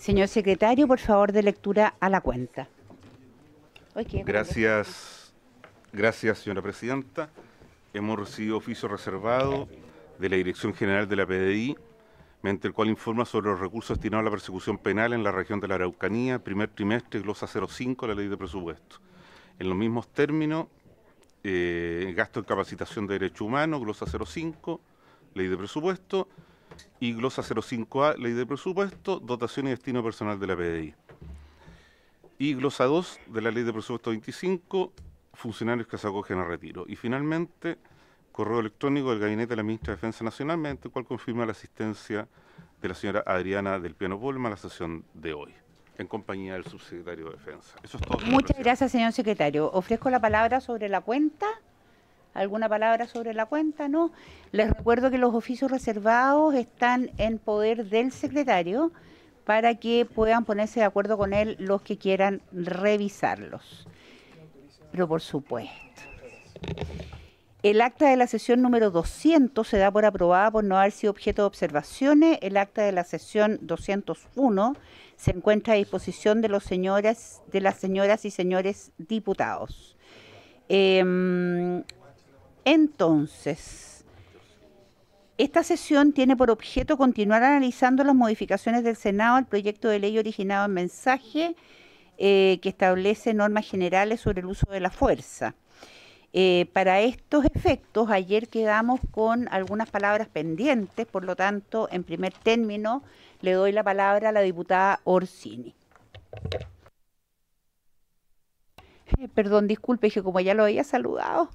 Señor secretario, por favor, de lectura a la cuenta. Gracias, señora presidenta. Hemos recibido oficio reservado de la Dirección General de la PDI, mediante el cual informa sobre los recursos destinados a la persecución penal en la región de la Araucanía, primer trimestre, glosa 05, la ley de presupuesto. En los mismos términos, gasto en capacitación de derechos humanos, glosa 05, ley de presupuesto, y glosa 05A, ley de presupuesto, dotación y destino personal de la PDI. Y glosa 2 de la ley de presupuesto 25, funcionarios que se acogen a retiro. Y finalmente, correo electrónico del gabinete de la ministra de Defensa Nacional, mediante el cual confirma la asistencia de la señora Adriana del Piano Polma a la sesión de hoy, en compañía del subsecretario de Defensa. Eso es todo. Muchas gracias, señor secretario. Ofrezco la palabra sobre la cuenta. ¿Alguna palabra sobre la cuenta? No. Les recuerdo que los oficios reservados están en poder del secretario para que puedan ponerse de acuerdo con él los que quieran revisarlos. Pero por supuesto. El acta de la sesión número 200 se da por aprobada por no haber sido objeto de observaciones. El acta de la sesión 201 se encuentra a disposición de las señoras y señores diputados. Entonces, esta sesión tiene por objeto continuar analizando las modificaciones del Senado al proyecto de ley originado en mensaje que establece normas generales sobre el uso de la fuerza. Para estos efectos, ayer quedamos con algunas palabras pendientes, por lo tanto, en primer término, le doy la palabra a la diputada Orsini. Perdón, disculpe, que como ya lo había saludado,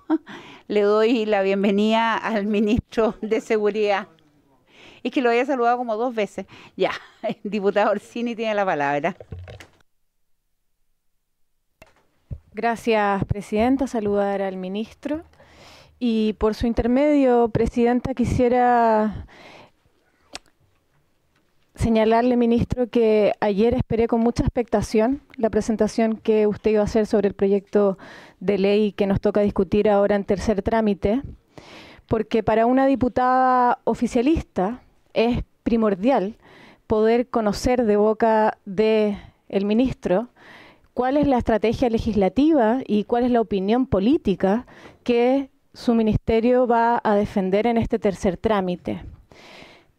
le doy la bienvenida al ministro de Seguridad. Es que lo había saludado como 2 veces. Ya, diputada Orsini tiene la palabra. Gracias, presidenta. Saludar al ministro. Y por su intermedio, presidenta, quisiera señalarle, ministro, que ayer esperé con mucha expectación la presentación que usted iba a hacer sobre el proyecto de ley que nos toca discutir ahora en tercer trámite, porque para una diputada oficialista es primordial poder conocer de boca del ministro cuál es la estrategia legislativa y cuál es la opinión política que su ministerio va a defender en este tercer trámite.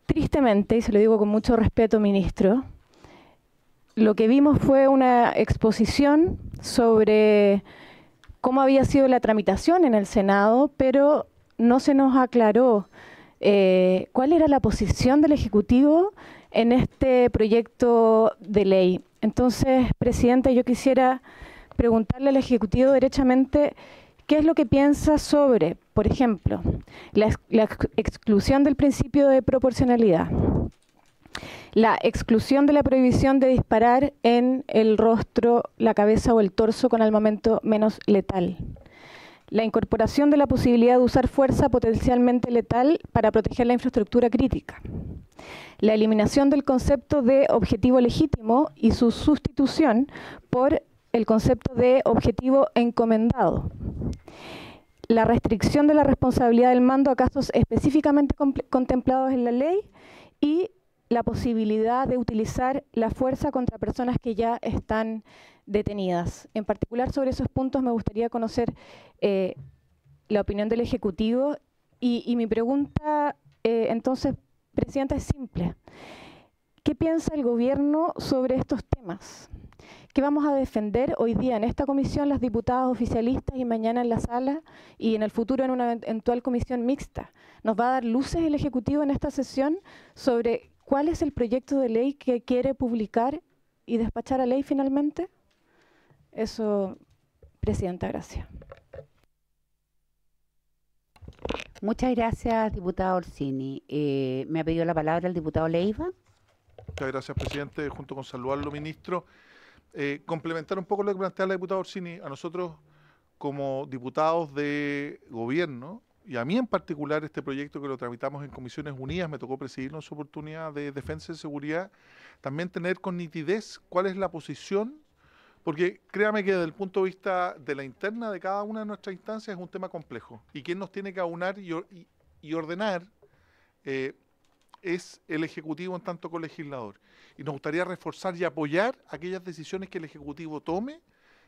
Tristemente, y se lo digo con mucho respeto, ministro, lo que vimos fue una exposición sobre cómo había sido la tramitación en el Senado, pero no se nos aclaró cuál era la posición del Ejecutivo en este proyecto de ley. Entonces, presidenta, yo quisiera preguntarle al Ejecutivo derechamente qué es lo que piensa sobre, por ejemplo, la exclusión del principio de proporcionalidad, la exclusión de la prohibición de disparar en el rostro, la cabeza o el torso con armamento menos letal, la incorporación de la posibilidad de usar fuerza potencialmente letal para proteger la infraestructura crítica, la eliminación del concepto de objetivo legítimo y su sustitución por el concepto de objetivo encomendado, la restricción de la responsabilidad del mando a casos específicamente contemplados en la ley y la posibilidad de utilizar la fuerza contra personas que ya están detenidas. En particular, sobre esos puntos me gustaría conocer la opinión del Ejecutivo y mi pregunta, entonces, presidenta, es simple. ¿Qué piensa el gobierno sobre estos temas? ¿Qué vamos a defender hoy día en esta comisión las diputadas oficialistas y mañana en la sala y en el futuro en una eventual comisión mixta? ¿Nos va a dar luces el Ejecutivo en esta sesión sobre cuál es el proyecto de ley que quiere publicar y despachar a ley finalmente? Eso, presidenta, gracias. Muchas gracias, diputada Orsini. Me ha pedido la palabra el diputado Leiva. Muchas gracias, presidente. Junto con saludarlo, ministro. Complementar un poco lo que plantea la diputada Orsini. A nosotros, como diputados de gobierno, y a mí en particular, este proyecto que lo tramitamos en Comisiones Unidas, me tocó presidirlo en su oportunidad de Defensa y Seguridad, también tener con nitidez cuál es la posición, porque créame que desde el punto de vista de la interna de cada una de nuestras instancias es un tema complejo. Y quien nos tiene que aunar y ordenar es el Ejecutivo en tanto colegislador. y nos gustaría reforzar y apoyar aquellas decisiones que el Ejecutivo tome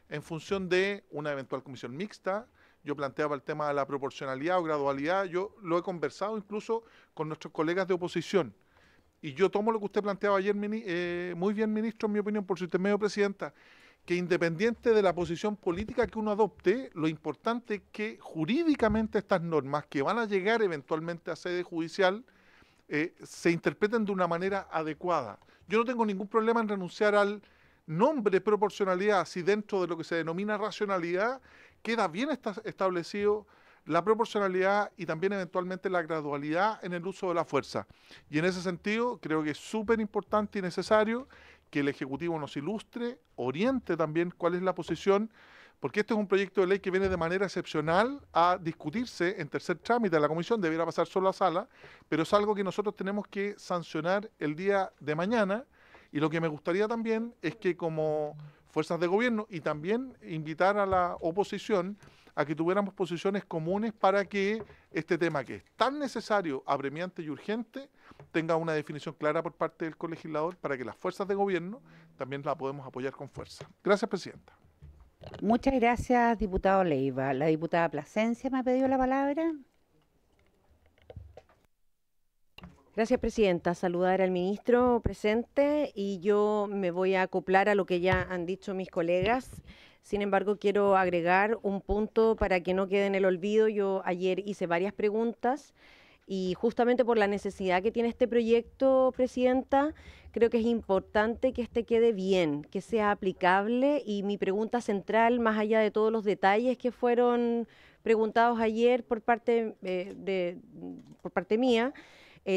en función de una eventual comisión mixta. Yo planteaba el tema de la proporcionalidad o gradualidad, yo lo he conversado incluso con nuestros colegas de oposición. Y yo tomo lo que usted planteaba ayer, muy bien, ministro, en mi opinión, por su intermedio, presidenta, que independiente de la posición política que uno adopte, lo importante es que jurídicamente estas normas que van a llegar eventualmente a sede judicial se interpreten de una manera adecuada. Yo no tengo ningún problema en renunciar al nombre proporcionalidad si dentro de lo que se denomina racionalidad queda bien establecido la proporcionalidad y también eventualmente la gradualidad en el uso de la fuerza. Y en ese sentido creo que es súper importante y necesario que el Ejecutivo nos ilustre, oriente también cuál es la posición, porque este es un proyecto de ley que viene de manera excepcional a discutirse en tercer trámite de la Comisión, debiera pasar solo a sala, pero es algo que nosotros tenemos que sancionar el día de mañana, y lo que me gustaría también es que como fuerzas de gobierno y también invitar a la oposición a que tuviéramos posiciones comunes para que este tema que es tan necesario, apremiante y urgente, tenga una definición clara por parte del colegislador para que las fuerzas de gobierno también la podemos apoyar con fuerza. Gracias, presidenta. Muchas gracias, diputado Leiva. La diputada Plasencia me ha pedido la palabra. Gracias, presidenta. Saludar al ministro presente y yo me voy a acoplar a lo que ya han dicho mis colegas. Sin embargo, quiero agregar un punto para que no quede en el olvido. Yo ayer hice varias preguntas y justamente por la necesidad que tiene este proyecto, presidenta, creo que es importante que este quede bien, que sea aplicable, y mi pregunta central, más allá de todos los detalles que fueron preguntados ayer por parte mía,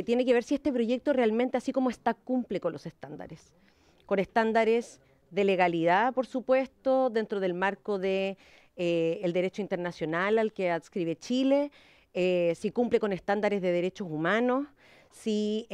tiene que ver si este proyecto realmente, así como está, cumple con los estándares. Con estándares de legalidad, por supuesto, dentro del marco de el derecho internacional al que adscribe Chile, si cumple con estándares de derechos humanos, si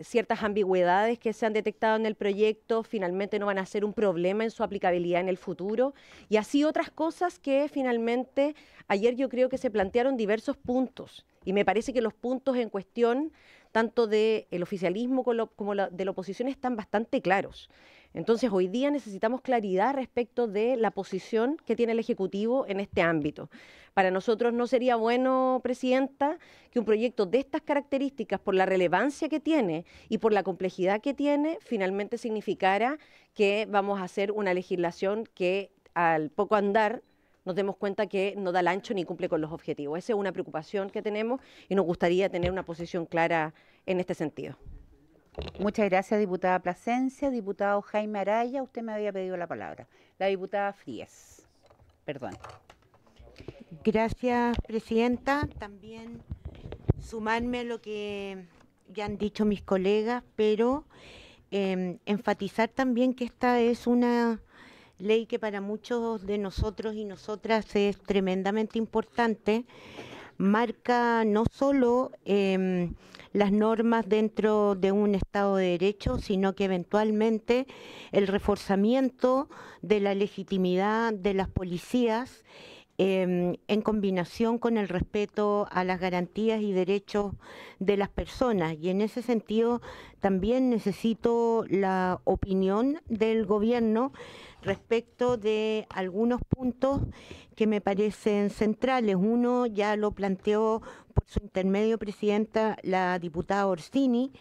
ciertas ambigüedades que se han detectado en el proyecto finalmente no van a ser un problema en su aplicabilidad en el futuro, y así otras cosas que finalmente ayer yo creo que se plantearon diversos puntos, y me parece que los puntos en cuestión, tanto del oficialismo como de la oposición, están bastante claros. Entonces, hoy día necesitamos claridad respecto de la posición que tiene el Ejecutivo en este ámbito. Para nosotros no sería bueno, presidenta, que un proyecto de estas características, por la relevancia que tiene y por la complejidad que tiene, finalmente significara que vamos a hacer una legislación que al poco andar nos demos cuenta que no da el ancho ni cumple con los objetivos. Esa es una preocupación que tenemos y nos gustaría tener una posición clara en este sentido. Muchas gracias, diputada Plasencia. Diputado Jaime Araya, usted me había pedido la palabra. La diputada Fríes, perdón. Gracias, presidenta. También sumarme a lo que ya han dicho mis colegas, pero enfatizar también que esta es una ley que para muchos de nosotros y nosotras es tremendamente importante. Marca no solo las normas dentro de un Estado de Derecho, sino que eventualmente el reforzamiento de la legitimidad de las policías en combinación con el respeto a las garantías y derechos de las personas. Y en ese sentido también necesito la opinión del gobierno respecto de algunos puntos que me parecen centrales. Uno ya lo planteó por su intermedio, presidenta, la diputada Orsini,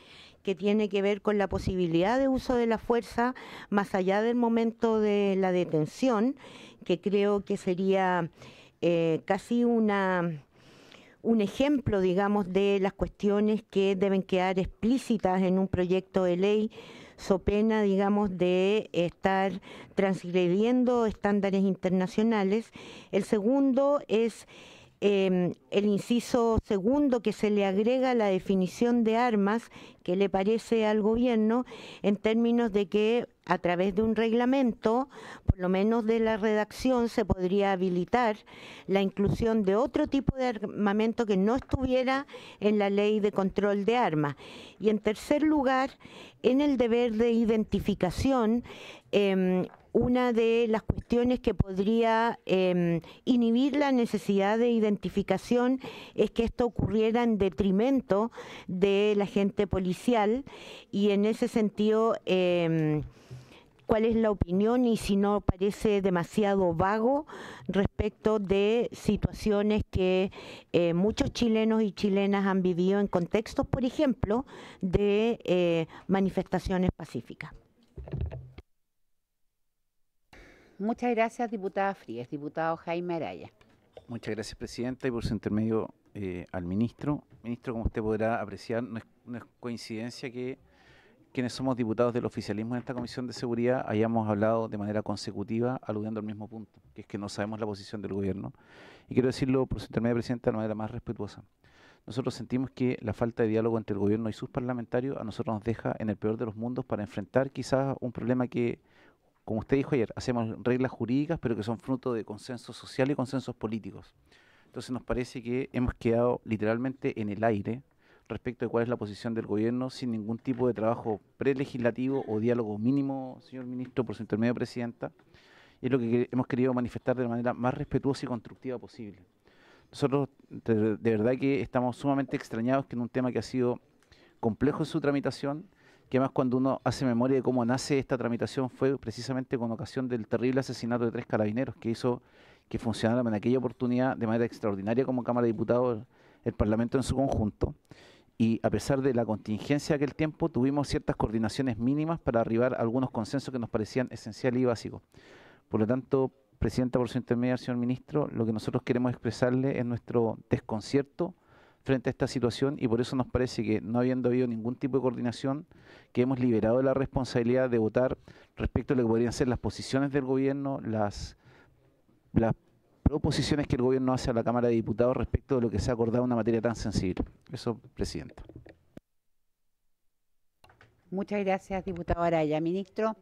que tiene que ver con la posibilidad de uso de la fuerza más allá del momento de la detención, que creo que sería casi un ejemplo, digamos, de las cuestiones que deben quedar explícitas en un proyecto de ley, so pena, digamos, de estar transgrediendo estándares internacionales. El segundo es el inciso segundo, que se le agrega la definición de armas, que le parece al gobierno en términos de que a través de un reglamento, por lo menos de la redacción, se podría habilitar la inclusión de otro tipo de armamento que no estuviera en la ley de control de armas. Y en tercer lugar, en el deber de identificación, una de las cuestiones que podría inhibir la necesidad de identificación es que esto ocurriera en detrimento de la agente policial, y en ese sentido, ¿cuál es la opinión y si no parece demasiado vago respecto de situaciones que muchos chilenos y chilenas han vivido en contextos, por ejemplo, de manifestaciones pacíficas? Muchas gracias, diputada Frías. Diputado Jaime Araya. Muchas gracias, presidenta, y por su intermedio al ministro. Ministro, como usted podrá apreciar, no es coincidencia que quienes somos diputados del oficialismo en esta Comisión de Seguridad hayamos hablado de manera consecutiva aludiendo al mismo punto, que es que no sabemos la posición del gobierno. Y quiero decirlo por su intermedio, presidenta, de la manera más respetuosa. Nosotros sentimos que la falta de diálogo entre el gobierno y sus parlamentarios a nosotros nos deja en el peor de los mundos para enfrentar quizás un problema que, como usted dijo ayer, hacemos reglas jurídicas, pero que son fruto de consensos sociales y consensos políticos. Entonces nos parece que hemos quedado literalmente en el aire respecto de cuál es la posición del gobierno, sin ningún tipo de trabajo prelegislativo o diálogo mínimo, señor ministro, por su intermedio, presidenta. Y es lo que hemos querido manifestar de la manera más respetuosa y constructiva posible. Nosotros de verdad que estamos sumamente extrañados que en un tema que ha sido complejo en su tramitación, que además cuando uno hace memoria de cómo nace esta tramitación fue precisamente con ocasión del terrible asesinato de 3 carabineros, que hizo que funcionara en aquella oportunidad de manera extraordinaria como Cámara de Diputados el Parlamento en su conjunto. Y a pesar de la contingencia de aquel tiempo, tuvimos ciertas coordinaciones mínimas para arribar a algunos consensos que nos parecían esenciales y básicos. Por lo tanto, presidenta, por su intermedio, señor ministro, lo que nosotros queremos expresarle es nuestro desconcierto frente a esta situación, y por eso nos parece que, no habiendo habido ningún tipo de coordinación, que hemos liberado de la responsabilidad de votar respecto a lo que podrían ser las posiciones del gobierno, las proposiciones que el gobierno hace a la Cámara de Diputados respecto de lo que se ha acordado en una materia tan sensible. Eso, presidenta. Muchas gracias, diputado Araya. Ministro,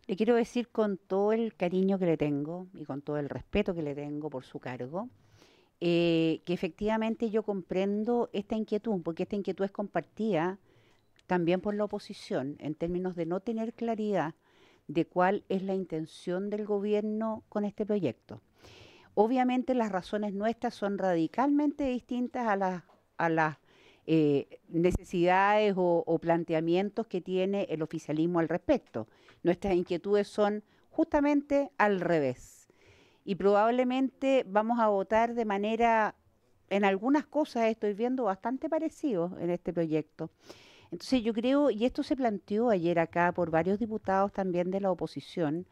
le quiero decir con todo el cariño que le tengo y con todo el respeto que le tengo por su cargo, que efectivamente yo comprendo esta inquietud, porque esta inquietud es compartida también por la oposición, en términos de no tener claridad de cuál es la intención del gobierno con este proyecto. Obviamente las razones nuestras son radicalmente distintas a las necesidades o planteamientos que tiene el oficialismo al respecto. Nuestras inquietudes son justamente al revés. Y probablemente vamos a votar de manera, en algunas cosas estoy viendo bastante parecidos en este proyecto. Entonces yo creo, y esto se planteó ayer acá por varios diputados también de la oposición,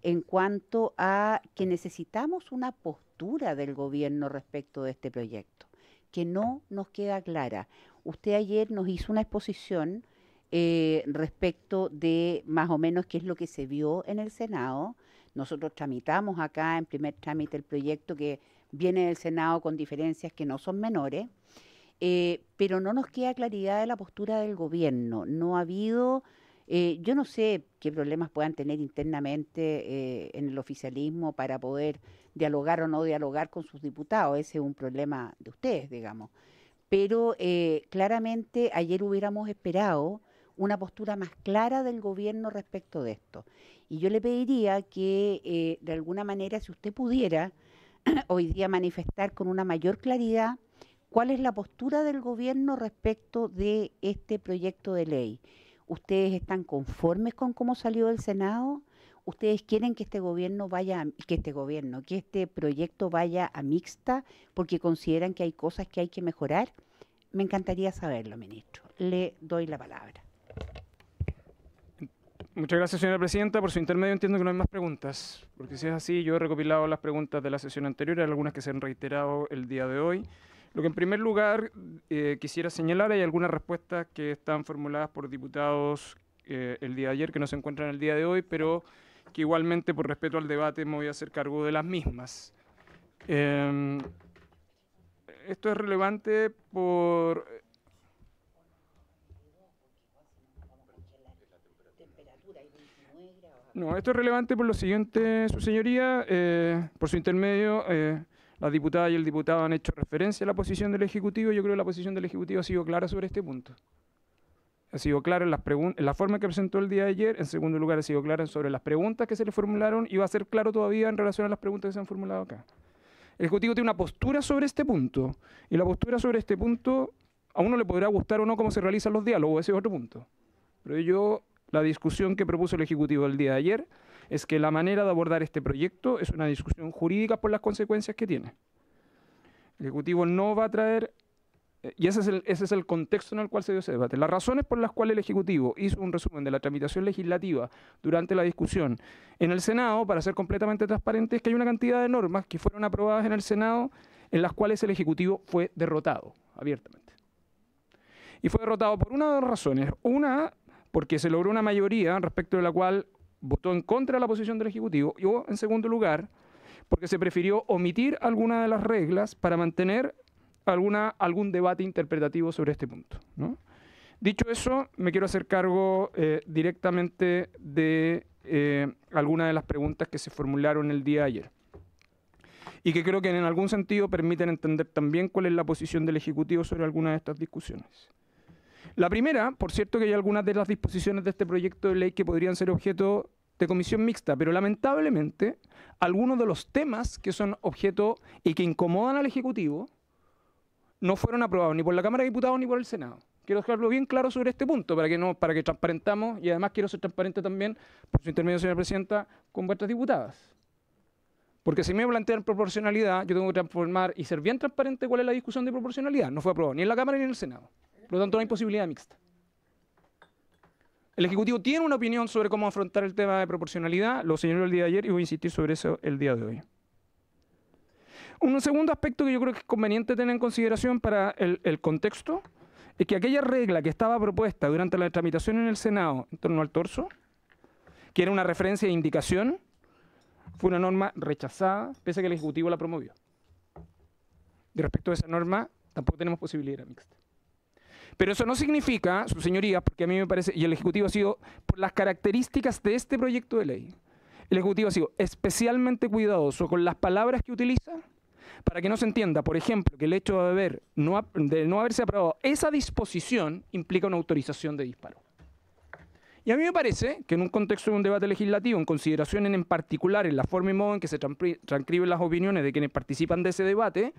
en cuanto a que necesitamos una postura del gobierno respecto de este proyecto, que no nos queda clara. Usted ayer nos hizo una exposición respecto de más o menos qué es lo que se vio en el Senado. Nosotros tramitamos acá en primer trámite el proyecto que viene del Senado con diferencias que no son menores, pero no nos queda claridad de la postura del gobierno. No ha habido, yo no sé qué problemas puedan tener internamente en el oficialismo para poder dialogar o no dialogar con sus diputados. Ese es un problema de ustedes, digamos. Pero claramente ayer hubiéramos esperado una postura más clara del gobierno respecto de esto. Y yo le pediría que de alguna manera, si usted pudiera hoy día manifestar con una mayor claridad cuál es la postura del gobierno respecto de este proyecto de ley. ¿Ustedes están conformes con cómo salió del Senado? ¿Ustedes quieren que este proyecto vaya a mixta porque consideran que hay cosas que hay que mejorar? Me encantaría saberlo, ministro. Le doy la palabra. Muchas gracias, señora presidenta. Por su intermedio entiendo que no hay más preguntas, porque si es así, yo he recopilado las preguntas de la sesión anterior, hay algunas que se han reiterado el día de hoy. Lo que en primer lugar quisiera señalar, hay algunas respuestas que están formuladas por diputados el día de ayer que no se encuentran el día de hoy, pero que igualmente por respeto al debate me voy a hacer cargo de las mismas. Esto es relevante por... No, esto es relevante por lo siguiente, su señoría, por su intermedio, la diputada y el diputado han hecho referencia a la posición del Ejecutivo. Yo creo que la posición del Ejecutivo ha sido clara sobre este punto. ha sido clara en la forma que presentó el día de ayer. En segundo lugar, ha sido clara sobre las preguntas que se le formularon y va a ser claro todavía en relación a las preguntas que se han formulado acá. El Ejecutivo tiene una postura sobre este punto, y la postura sobre este punto a uno le podrá gustar o no cómo se realizan los diálogos, ese es otro punto. Pero la discusión que propuso el Ejecutivo el día de ayer es que la manera de abordar este proyecto es una discusión jurídica por las consecuencias que tiene. El Ejecutivo no va a traer, y ese es el contexto en el cual se dio ese debate. Las razones por las cuales el Ejecutivo hizo un resumen de la tramitación legislativa durante la discusión en el Senado, para ser completamente transparente, es que hay una cantidad de normas que fueron aprobadas en el Senado en las cuales el Ejecutivo fue derrotado abiertamente. Y fue derrotado por una de dos razones. Una, porque se logró una mayoría respecto de la cual votó en contra de la posición del Ejecutivo, y en segundo lugar, porque se prefirió omitir alguna de las reglas para mantener algún debate interpretativo sobre este punto, ¿no? Dicho eso, me quiero hacer cargo directamente de algunas de las preguntas que se formularon el día de ayer y que creo que en algún sentido permiten entender también cuál es la posición del Ejecutivo sobre algunas de estas discusiones. La primera, por cierto, que hay algunas de las disposiciones de este proyecto de ley que podrían ser objeto de comisión mixta, pero lamentablemente algunos de los temas que son objeto y que incomodan al Ejecutivo no fueron aprobados ni por la Cámara de Diputados ni por el Senado. Quiero dejarlo bien claro sobre este punto para que transparentamos, y además quiero ser transparente también, por su intermedio, señora Presidenta, con vuestras diputadas. Porque si me plantean proporcionalidad, yo tengo que transformar y ser bien transparente cuál es la discusión de proporcionalidad. No fue aprobado ni en la Cámara ni en el Senado. Por lo tanto, no hay posibilidad mixta. El Ejecutivo tiene una opinión sobre cómo afrontar el tema de proporcionalidad, lo señaló el día de ayer y voy a insistir sobre eso el día de hoy. Un segundo aspecto que yo creo que es conveniente tener en consideración para el contexto es que aquella regla que estaba propuesta durante la tramitación en el Senado en torno al torso, que era una referencia de indicación, fue una norma rechazada, pese a que el Ejecutivo la promovió. Y respecto a esa norma, tampoco tenemos posibilidad mixta. Pero eso no significa, sus señorías, porque a mí me parece, y el Ejecutivo ha sido, por las características de este proyecto de ley, el Ejecutivo ha sido especialmente cuidadoso con las palabras que utiliza, para que no se entienda, por ejemplo, que el hecho de no haberse aprobado esa disposición implica una autorización de disparo. Y a mí me parece que en un contexto de un debate legislativo, en consideración en particular en la forma y modo en que se transcriben las opiniones de quienes participan de ese debate,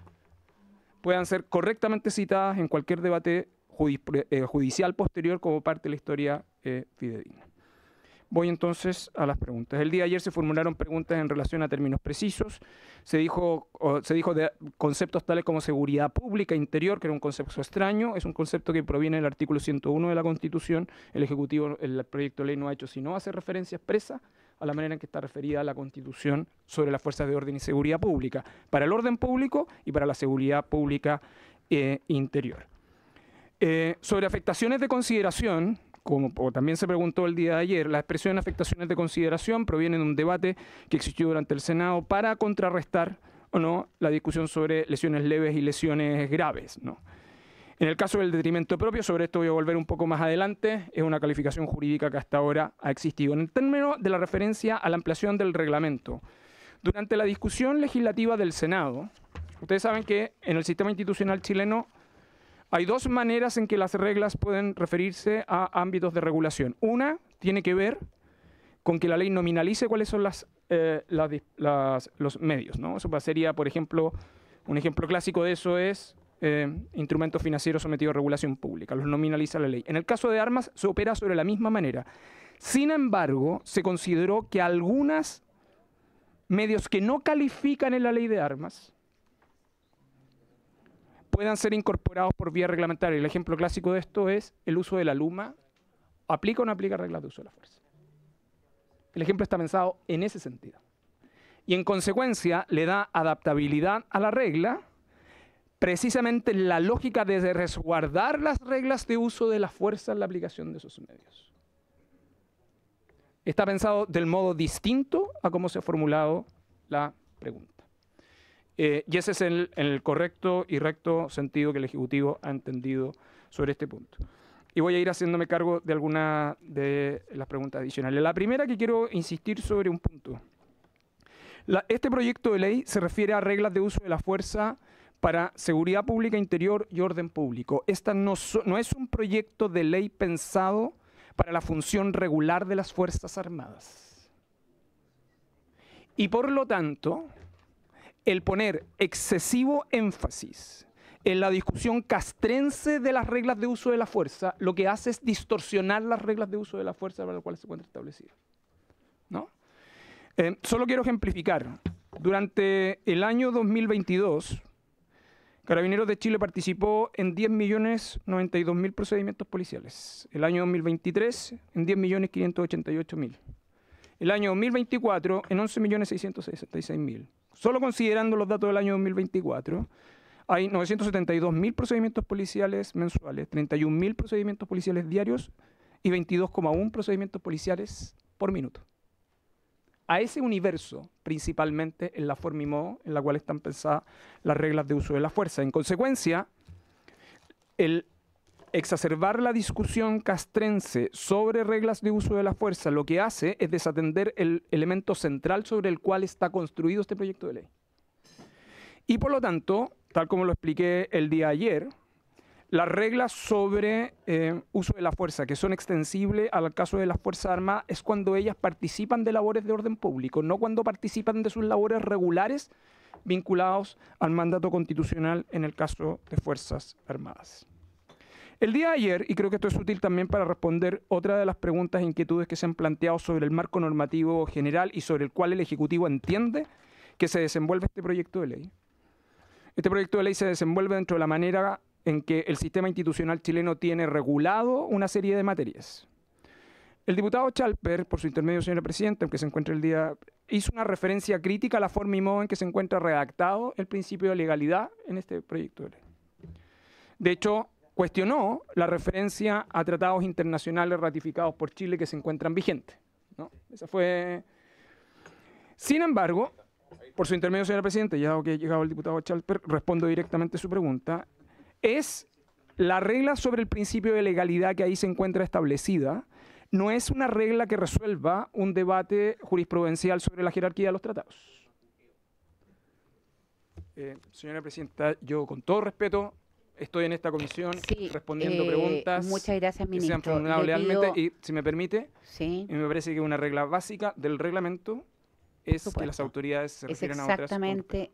puedan ser correctamente citadas en cualquier debate judicial posterior como parte de la historia fidedigna. Voy entonces a las preguntas. El día de ayer se formularon preguntas en relación a términos precisos. Se dijo de conceptos tales como seguridad pública interior, que era un concepto extraño. Es un concepto que proviene del artículo 101 de la Constitución. El Ejecutivo, el proyecto de ley no ha hecho sino hacer referencia expresa a la manera en que está referida a la Constitución sobre las fuerzas de orden y seguridad pública, para el orden público y para la seguridad pública interior. Sobre afectaciones de consideración, como también se preguntó el día de ayer, la expresión afectaciones de consideración proviene de un debate que existió durante el Senado para contrarrestar o no la discusión sobre lesiones leves y lesiones graves, ¿no? En el caso del detrimento propio, sobre esto voy a volver un poco más adelante, es una calificación jurídica que hasta ahora ha existido. En el término de la referencia a la ampliación del reglamento, durante la discusión legislativa del Senado, ustedes saben que en el sistema institucional chileno hay dos maneras en que las reglas pueden referirse a ámbitos de regulación. Una tiene que ver con que la ley nominalice cuáles son los medios, ¿no? Eso sería, por ejemplo, un ejemplo clásico de eso es instrumentos financieros sometidos a regulación pública. Los nominaliza la ley. En el caso de armas se opera sobre la misma manera. Sin embargo, se consideró que algunos medios que no califican en la ley de armas puedan ser incorporados por vía reglamentaria. El ejemplo clásico de esto es el uso de la luma. ¿Aplica o no aplica reglas de uso de la fuerza? El ejemplo está pensado en ese sentido. Y en consecuencia le da adaptabilidad a la regla, precisamente la lógica de resguardar las reglas de uso de la fuerza en la aplicación de esos medios. Está pensado del modo distinto a cómo se ha formulado la pregunta. Y ese es el correcto y recto sentido que el Ejecutivo ha entendido sobre este punto. Y voy a ir haciéndome cargo de algunas de las preguntas adicionales. La primera, que quiero insistir sobre un punto. Este proyecto de ley se refiere a reglas de uso de la fuerza para seguridad pública, interior y orden público. Esta no es un proyecto de ley pensado para la función regular de las Fuerzas Armadas. Y por lo tanto, el poner excesivo énfasis en la discusión castrense de las reglas de uso de la fuerza, lo que hace es distorsionar las reglas de uso de la fuerza para las cuales se encuentra establecido, ¿no? Solo quiero ejemplificar. Durante el año 2022, Carabineros de Chile participó en 10.092.000 procedimientos policiales. El año 2023 en 10.588.000. El año 2024 en 11.666.000. Solo considerando los datos del año 2024, hay 972.000 procedimientos policiales mensuales, 31.000 procedimientos policiales diarios y 22,1 procedimientos policiales por minuto. A ese universo, principalmente, en la forma y modo en la cual están pensadas las reglas de uso de la fuerza. En consecuencia, el exacerbar la discusión castrense sobre reglas de uso de la fuerza lo que hace es desatender el elemento central sobre el cual está construido este proyecto de ley. Y por lo tanto, tal como lo expliqué el día de ayer, las reglas sobre uso de la fuerza que son extensibles al caso de las Fuerzas Armadas es cuando ellas participan de labores de orden público, no cuando participan de sus labores regulares vinculados al mandato constitucional en el caso de Fuerzas Armadas. El día de ayer, y creo que esto es útil también para responder otra de las preguntas e inquietudes que se han planteado sobre el marco normativo general y sobre el cual el Ejecutivo entiende que se desenvuelve este proyecto de ley. Este proyecto de ley se desenvuelve dentro de la manera en que el sistema institucional chileno tiene regulado una serie de materias. El diputado Chalper, por su intermedio, señora Presidenta, aunque se encuentra el día, hizo una referencia crítica a la forma y modo en que se encuentra redactado el principio de legalidad en este proyecto de ley. De hecho, cuestionó la referencia a tratados internacionales ratificados por Chile que se encuentran vigentes, ¿no? Esa fue... Sin embargo, por su intermedio, señora Presidenta, ya que ha llegado el diputado Chalper, respondo directamente a su pregunta. Es la regla sobre el principio de legalidad que ahí se encuentra establecida, no es una regla que resuelva un debate jurisprudencial sobre la jerarquía de los tratados. Señora Presidenta, yo con todo respeto estoy en esta comisión respondiendo preguntas. Muchas gracias, ministro. Que sean formuladas legalmente y, si me permite, sí, me parece que una regla básica del reglamento es que las autoridades se refieran a otras.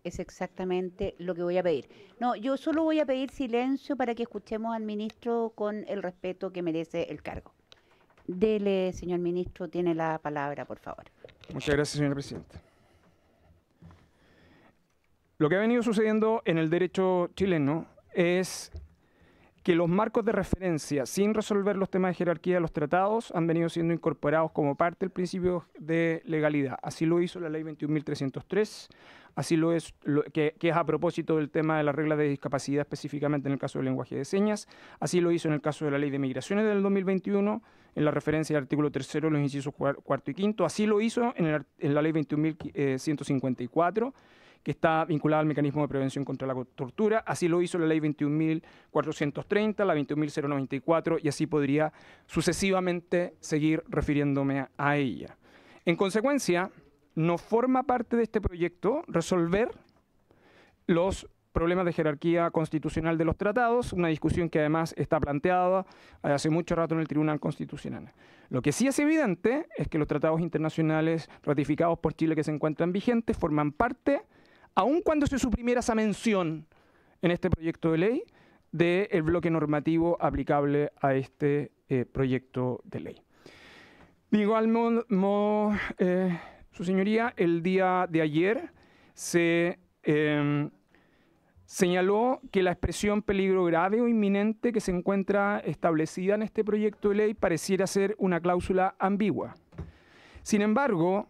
Es exactamente lo que voy a pedir. No, yo solo voy a pedir silencio para que escuchemos al ministro con el respeto que merece el cargo. Dele, señor ministro, tiene la palabra, por favor. Muchas gracias, señora Presidenta. Lo que ha venido sucediendo en el derecho chileno es que los marcos de referencia, sin resolver los temas de jerarquía de los tratados, han venido siendo incorporados como parte del principio de legalidad. Así lo hizo la ley 21.303, así lo es, que es a propósito del tema de las reglas de discapacidad, específicamente en el caso del lenguaje de señas, así lo hizo en el caso de la ley de migraciones del 2021, en la referencia al artículo 3º, los incisos 4 y 5, así lo hizo en la ley 21.154, que está vinculada al mecanismo de prevención contra la tortura, así lo hizo la ley 21.430, la 21.094, y así podría sucesivamente seguir refiriéndome a ella. En consecuencia, no forma parte de este proyecto resolver los problemas de jerarquía constitucional de los tratados, una discusión que además está planteada hace mucho rato en el Tribunal Constitucional. Lo que sí es evidente es que los tratados internacionales ratificados por Chile que se encuentran vigentes forman parte, aun cuando se suprimiera esa mención en este proyecto de ley, del bloque normativo aplicable a este proyecto de ley. De igual modo, su señoría, el día de ayer se señaló que la expresión peligro grave o inminente que se encuentra establecida en este proyecto de ley pareciera ser una cláusula ambigua. Sin embargo,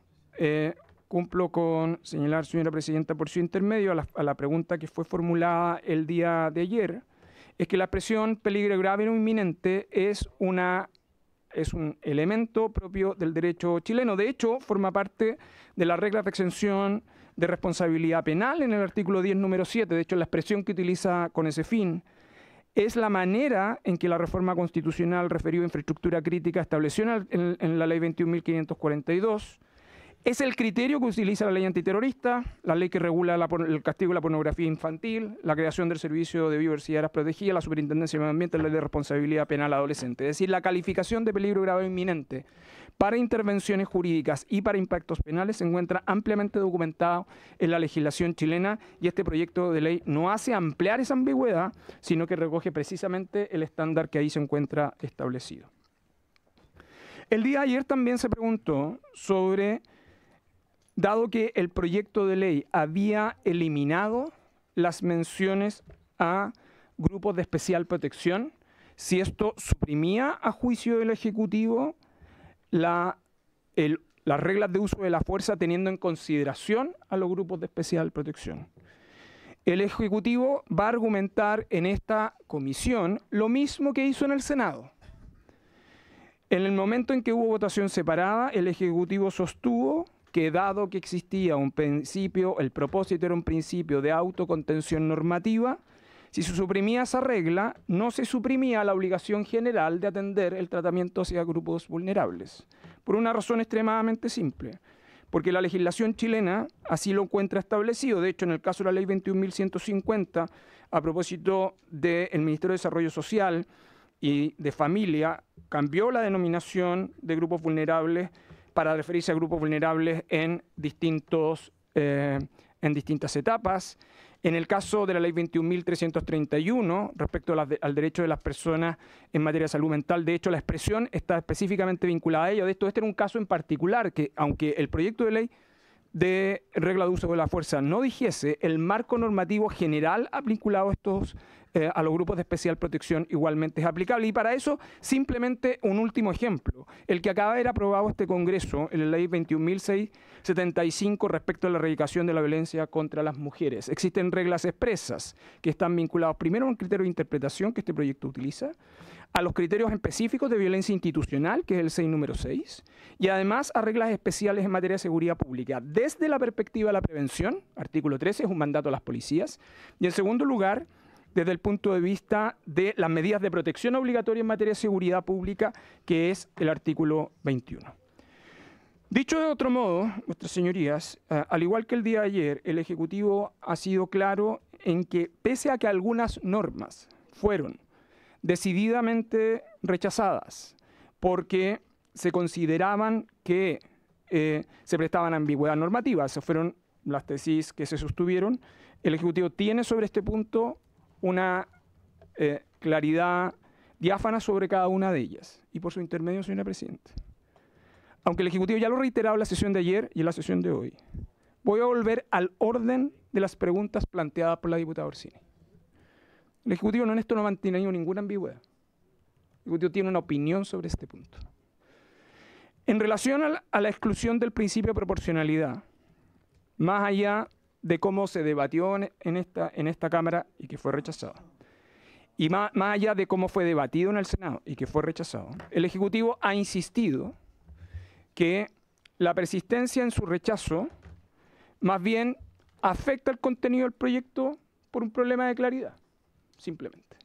cumplo con señalar, señora Presidenta, por su intermedio a la pregunta que fue formulada el día de ayer, es que la expresión peligro grave o inminente es un elemento propio del derecho chileno. De hecho, forma parte de las reglas de exención de responsabilidad penal en el artículo 10, número 7. De hecho, la expresión que utiliza con ese fin es la manera en que la reforma constitucional referida a infraestructura crítica estableció en la ley 21.542 Es el criterio que utiliza la ley antiterrorista, la ley que regula el castigo de la pornografía infantil, la creación del Servicio de Biodiversidad Protegida, la Superintendencia de Medio Ambiente, la ley de responsabilidad penal adolescente. Es decir, la calificación de peligro grave e inminente para intervenciones jurídicas y para impactos penales se encuentra ampliamente documentado en la legislación chilena, y este proyecto de ley no hace ampliar esa ambigüedad, sino que recoge precisamente el estándar que ahí se encuentra establecido. El día de ayer también se preguntó sobre, dado que el proyecto de ley había eliminado las menciones a grupos de especial protección, si esto suprimía a juicio del Ejecutivo las reglas de uso de la fuerza teniendo en consideración a los grupos de especial protección. El Ejecutivo va a argumentar en esta comisión lo mismo que hizo en el Senado. En el momento en que hubo votación separada, el Ejecutivo sostuvo que dado que existía un principio, el propósito era un principio de autocontención normativa, si se suprimía esa regla, no se suprimía la obligación general de atender el tratamiento hacia grupos vulnerables. Por una razón extremadamente simple. Porque la legislación chilena así lo encuentra establecido. De hecho, en el caso de la ley 21.150, a propósito del Ministerio de Desarrollo Social y de Familia, cambió la denominación de grupos vulnerables para referirse a grupos vulnerables en distintas etapas. En el caso de la ley 21.331, respecto al derecho de las personas en materia de salud mental, de hecho la expresión está específicamente vinculada a ello. De esto, este era un caso en particular que, aunque el proyecto de ley de regla de uso de la fuerza no dijese, el marco normativo general vinculado a los grupos de especial protección igualmente es aplicable. Y para eso, simplemente un último ejemplo. El que acaba de ser aprobado este Congreso en la ley 21.675 respecto a la erradicación de la violencia contra las mujeres. Existen reglas expresas que están vinculadas primero a un criterio de interpretación que este proyecto utiliza, a los criterios específicos de violencia institucional, que es el 6 número 6, y además a reglas especiales en materia de seguridad pública. Desde la perspectiva de la prevención, artículo 13, es un mandato a las policías, y en segundo lugar, desde el punto de vista de las medidas de protección obligatoria en materia de seguridad pública, que es el artículo 21. Dicho de otro modo, vuestras señorías, al igual que el día de ayer, el Ejecutivo ha sido claro en que, pese a que algunas normas fueron decididamente rechazadas porque se consideraban que se prestaban a ambigüedad normativa, esas fueron las tesis que se sostuvieron, el Ejecutivo tiene sobre este punto una claridad diáfana sobre cada una de ellas. Y por su intermedio, señora Presidenta, aunque el Ejecutivo ya lo ha reiterado en la sesión de ayer y en la sesión de hoy, voy a volver al orden de las preguntas planteadas por la diputada Orsini. El Ejecutivo en esto no ha mantenido ninguna ambigüedad. El Ejecutivo tiene una opinión sobre este punto. En relación a la exclusión del principio de proporcionalidad, más allá de cómo se debatió en esta Cámara y que fue rechazado, y más allá de cómo fue debatido en el Senado y que fue rechazado, el Ejecutivo ha insistido que la persistencia en su rechazo más bien afecta el contenido del proyecto por un problema de claridad, simplemente.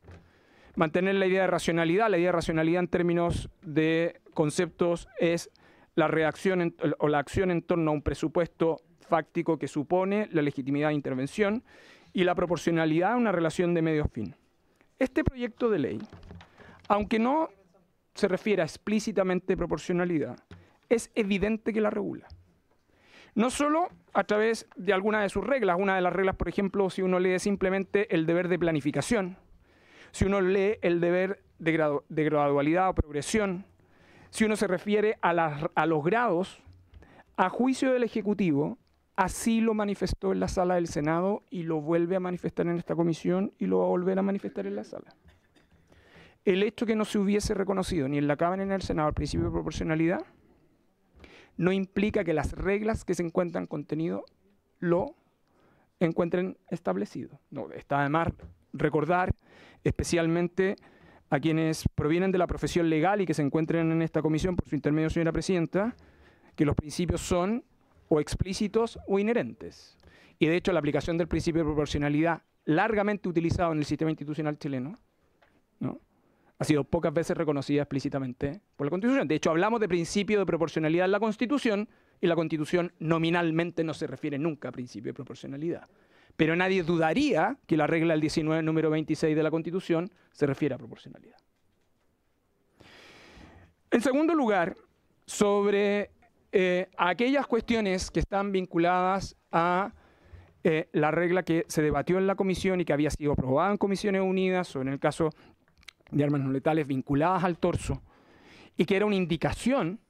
Mantener la idea de racionalidad en términos de conceptos es la reacción o la acción en torno a un presupuesto fáctico que supone la legitimidad de intervención, y la proporcionalidad a una relación de medio-fin. Este proyecto de ley, aunque no se refiere a explícitamente proporcionalidad, es evidente que la regula. No solo a través de alguna de sus reglas. Una de las reglas, por ejemplo, si uno lee simplemente el deber de planificación, si uno lee el deber de gradualidad o progresión, si uno se refiere a los grados, a juicio del Ejecutivo, así lo manifestó en la sala del Senado y lo vuelve a manifestar en esta comisión y lo va a volver a manifestar en la sala. El hecho que no se hubiese reconocido ni en la Cámara ni en el Senado el principio de proporcionalidad no implica que las reglas que se encuentran contenido lo encuentren establecido. No, está además recordar especialmente a quienes provienen de la profesión legal y que se encuentren en esta comisión por su intermedio, señora Presidenta, que los principios son o explícitos o inherentes. Y de hecho la aplicación del principio de proporcionalidad, largamente utilizado en el sistema institucional chileno, ¿no?, ha sido pocas veces reconocida explícitamente por la Constitución. De hecho, hablamos de principio de proporcionalidad en la Constitución y la Constitución nominalmente no se refiere nunca a principio de proporcionalidad. Pero nadie dudaría que la regla del 19, número 26 de la Constitución, se refiere a proporcionalidad. En segundo lugar, sobre aquellas cuestiones que están vinculadas a la regla que se debatió en la comisión y que había sido aprobada en Comisiones Unidas, o en el caso de armas no letales vinculadas al torso, y que era una indicación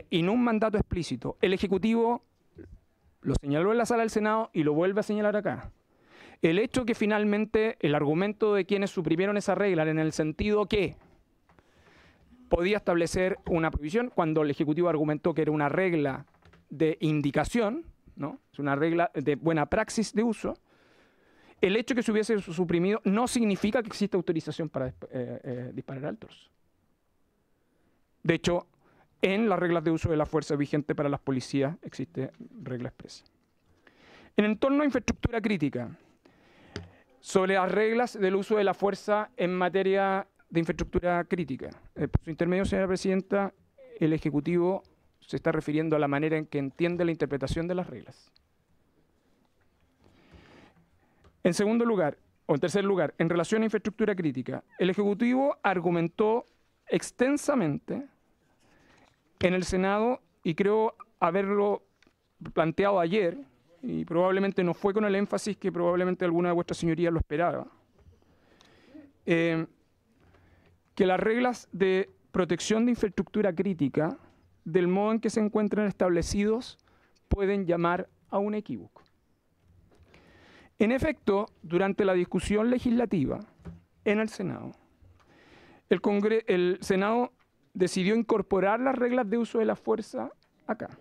y no un mandato explícito. El Ejecutivo lo señaló en la sala del Senado y lo vuelve a señalar acá. El hecho que finalmente el argumento de quienes suprimieron esa regla era en el sentido que podía establecer una prohibición cuando el Ejecutivo argumentó que era una regla de indicación, ¿no? Es una regla de buena praxis de uso. El hecho de que se hubiese suprimido no significa que exista autorización para disparar al torso. De hecho, en las reglas de uso de la fuerza vigente para las policías existe regla expresa. En entorno a infraestructura crítica, sobre las reglas del uso de la fuerza en materia de infraestructura crítica. Por su intermedio, señora presidenta, el Ejecutivo se está refiriendo a la manera en que entiende la interpretación de las reglas. En segundo lugar, o en tercer lugar, en relación a infraestructura crítica, el Ejecutivo argumentó extensamente en el Senado, y creo haberlo planteado ayer, y probablemente no fue con el énfasis que probablemente alguna de vuestras señorías lo esperaba, que las reglas de protección de infraestructura crítica, del modo en que se encuentran establecidos, pueden llamar a un equívoco. En efecto, durante la discusión legislativa en el Senado, el Senado decidió incorporar las reglas de uso de la fuerza acá,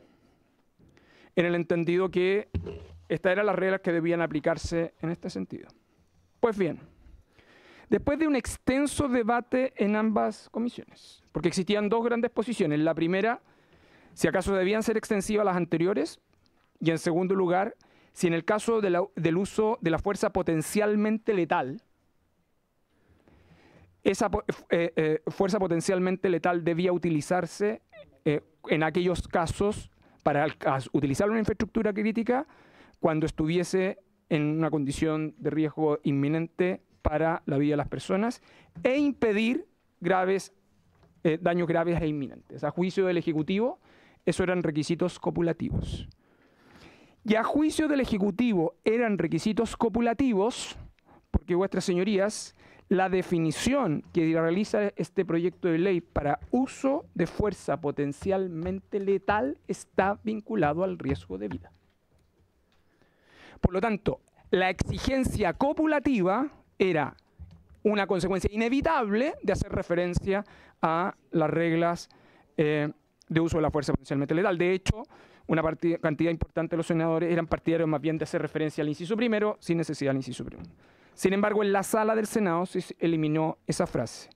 en el entendido que estas eran las reglas que debían aplicarse en este sentido. Pues bien, después de un extenso debate en ambas comisiones, porque existían dos grandes posiciones. La primera, si acaso debían ser extensivas a las anteriores, y en segundo lugar, si en el caso del uso de la fuerza potencialmente letal, esa fuerza potencialmente letal debía utilizarse en aquellos casos para utilizar una infraestructura crítica cuando estuviese en una condición de riesgo inminente para la vida de las personas e impedir daños graves e inminentes. A juicio del Ejecutivo, esos eran requisitos copulativos. Y a juicio del Ejecutivo eran requisitos copulativos porque, vuestras señorías, la definición que realiza este proyecto de ley para uso de fuerza potencialmente letal está vinculado al riesgo de vida. Por lo tanto, la exigencia copulativa era una consecuencia inevitable de hacer referencia a las reglas de uso de la fuerza potencialmente letal. De hecho, una cantidad importante de los senadores eran partidarios más bien de hacer referencia al inciso primero sin necesidad del inciso primero. Sin embargo, en la sala del Senado se eliminó esa frase.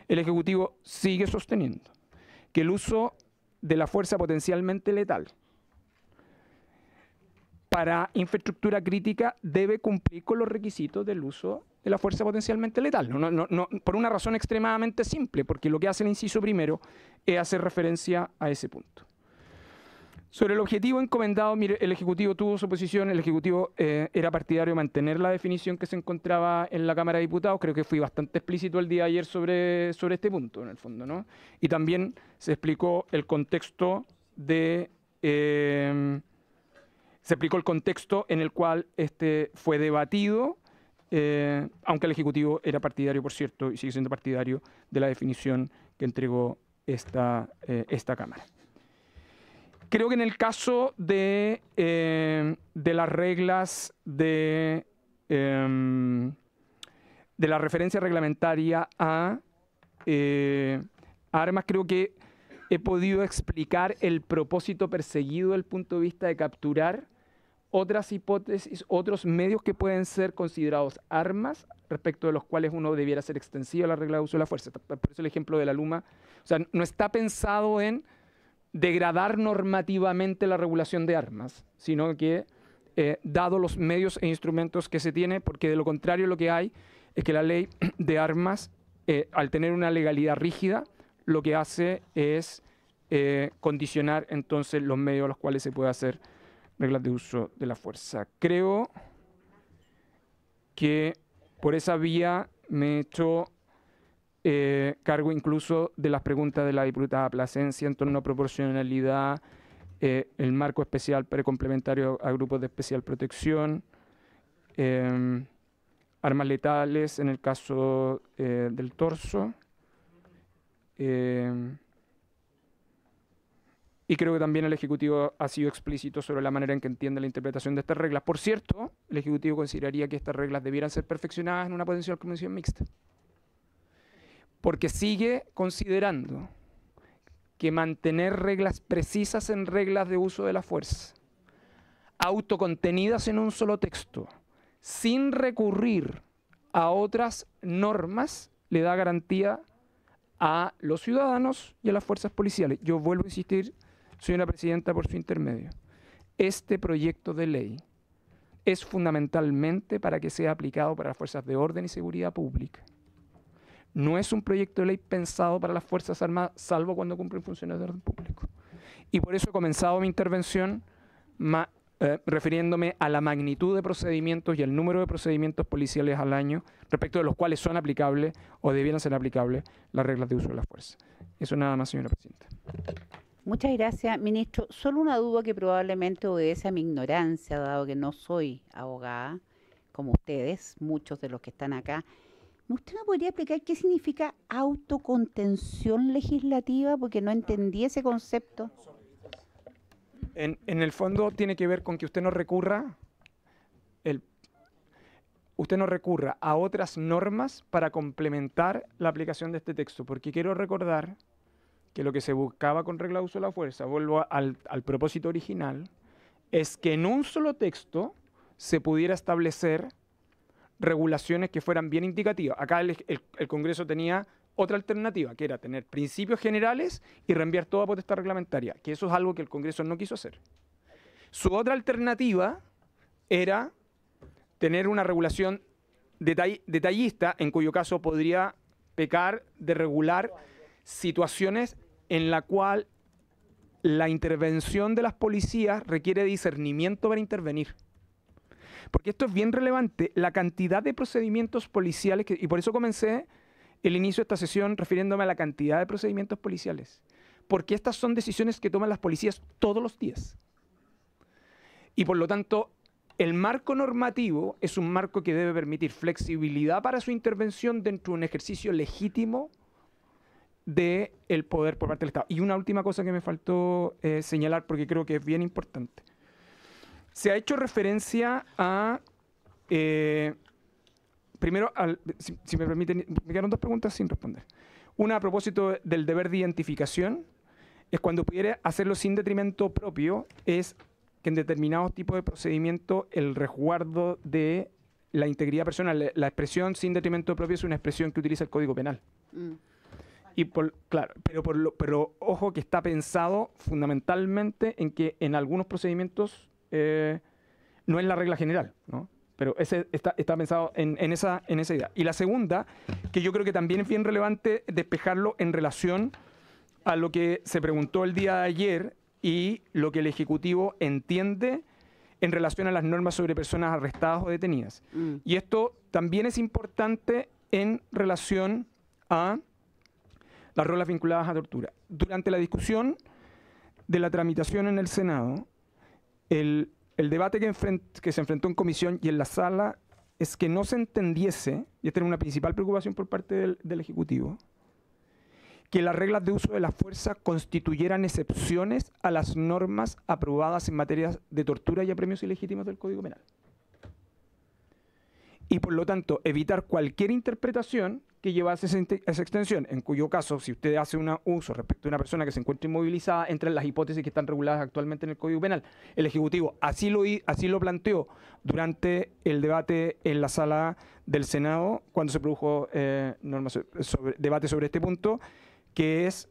El Ejecutivo sigue sosteniendo que el uso de la fuerza potencialmente letal para infraestructura crítica debe cumplir con los requisitos del uso de la fuerza potencialmente letal. No, por una razón extremadamente simple, porque lo que hace el inciso primero es hacer referencia a ese punto. Sobre el objetivo encomendado, mire, el Ejecutivo tuvo su posición, el Ejecutivo era partidario de mantener la definición que se encontraba en la Cámara de Diputados. Creo que fui bastante explícito el día de ayer sobre este punto, en el fondo, ¿no? Y también se explicó el contexto en el cual fue debatido, aunque el Ejecutivo era partidario, por cierto, y sigue siendo partidario de la definición que entregó esta Cámara. Creo que en el caso de las reglas de la referencia reglamentaria a armas, creo que he podido explicar el propósito perseguido desde el punto de vista de capturar otras hipótesis, otros medios que pueden ser considerados armas, respecto de los cuales uno debiera ser extensivo a la regla de uso de la fuerza. Por eso el ejemplo de la Luma, o sea, no está pensado en degradar normativamente la regulación de armas, sino que, dado los medios e instrumentos que se tiene, porque de lo contrario lo que hay es que la ley de armas, al tener una legalidad rígida, lo que hace es condicionar entonces los medios a los cuales se puede hacer reglas de uso de la fuerza. Creo que por esa vía me he hecho cargo incluso de las preguntas de la diputada Plasencia en torno a proporcionalidad, el marco especial precomplementario a grupos de especial protección, armas letales en el caso del torso, y creo que también el Ejecutivo ha sido explícito sobre la manera en que entiende la interpretación de estas reglas. Por cierto, el Ejecutivo consideraría que estas reglas debieran ser perfeccionadas en una potencial convención mixta, porque sigue considerando que mantener reglas precisas en reglas de uso de la fuerza, autocontenidas en un solo texto, sin recurrir a otras normas, le da garantía a los ciudadanos y a las fuerzas policiales. Yo vuelvo a insistir, señora Presidenta, por su intermedio. Este proyecto de ley es fundamentalmente para que sea aplicado para las fuerzas de orden y seguridad pública. No es un proyecto de ley pensado para las Fuerzas Armadas, salvo cuando cumplen funciones de orden público. Y por eso he comenzado mi intervención refiriéndome a la magnitud de procedimientos y el número de procedimientos policiales al año, respecto de los cuales son aplicables o debieran ser aplicables las reglas de uso de la fuerza. Eso nada más, señora Presidenta. Muchas gracias, ministro. Solo una duda que probablemente obedece a mi ignorancia, dado que no soy abogada, como ustedes, muchos de los que están acá. ¿Usted me podría explicar qué significa autocontención legislativa? Porque no entendí ese concepto. En el fondo tiene que ver con que usted no recurra a otras normas para complementar la aplicación de este texto, porque quiero recordar que lo que se buscaba con regla de uso de la fuerza, vuelvo al propósito original, es que en un solo texto se pudiera establecer regulaciones que fueran bien indicativas. Acá el Congreso tenía otra alternativa, que era tener principios generales y reenviar toda potestad reglamentaria, que eso es algo que el Congreso no quiso hacer. Su otra alternativa era tener una regulación detallista, en cuyo caso podría pecar de regular situaciones en la cual la intervención de las policías requiere discernimiento para intervenir. Porque esto es bien relevante, la cantidad de procedimientos policiales, y por eso comencé el inicio de esta sesión refiriéndome a la cantidad de procedimientos policiales, porque estas son decisiones que toman las policías todos los días. Y por lo tanto, el marco normativo es un marco que debe permitir flexibilidad para su intervención dentro de un ejercicio legítimo del poder por parte del Estado. Y una última cosa que me faltó señalar, porque creo que es bien importante. Se ha hecho referencia a... primero, si me permiten, me quedaron dos preguntas sin responder. Una a propósito del deber de identificación, es cuando pudiera hacerlo sin detrimento propio, es que en determinados tipos de procedimiento el resguardo de la integridad personal, la expresión sin detrimento propio es una expresión que utiliza el Código Penal. Y claro, pero ojo que está pensado fundamentalmente en que en algunos procedimientos no es la regla general, ¿no? Pero ese está pensado en esa idea. Y la segunda, que yo creo que también es bien relevante despejarlo en relación a lo que se preguntó el día de ayer y lo que el Ejecutivo entiende en relación a las normas sobre personas arrestadas o detenidas. Y esto también es importante en relación a las reglas vinculadas a tortura. Durante la discusión de la tramitación en el Senado, el debate que se enfrentó en comisión y en la sala es que no se entendiese, y esta era una principal preocupación por parte del Ejecutivo, que las reglas de uso de la fuerza constituyeran excepciones a las normas aprobadas en materia de tortura y apremios ilegítimos del Código Penal. Y por lo tanto, evitar cualquier interpretación que llevase esa extensión, en cuyo caso, si usted hace un uso respecto a una persona que se encuentra inmovilizada, entra en las hipótesis que están reguladas actualmente en el Código Penal. El Ejecutivo así lo planteó durante el debate en la sala del Senado, cuando se produjo debate sobre este punto, que es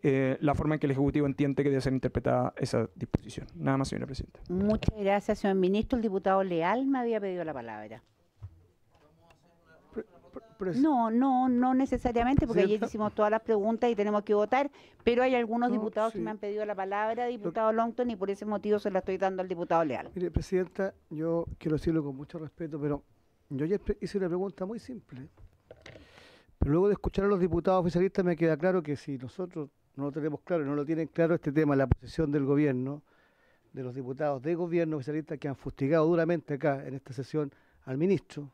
la forma en que el Ejecutivo entiende que debe ser interpretada esa disposición. Nada más, señora Presidenta. Muchas gracias, señor ministro. El diputado Leal me había pedido la palabra. No necesariamente, porque ayer hicimos todas las preguntas y tenemos que votar, pero hay algunos diputados que me han pedido la palabra, diputado Longton, y por ese motivo se la estoy dando al diputado Leal. Mire, Presidenta, yo quiero decirlo con mucho respeto, pero yo ayer hice una pregunta muy simple. Pero luego de escuchar a los diputados oficialistas me queda claro que si nosotros no lo tenemos claro y no lo tienen claro este tema, la posición del gobierno, de los diputados de gobierno oficialistas que han fustigado duramente acá en esta sesión al ministro,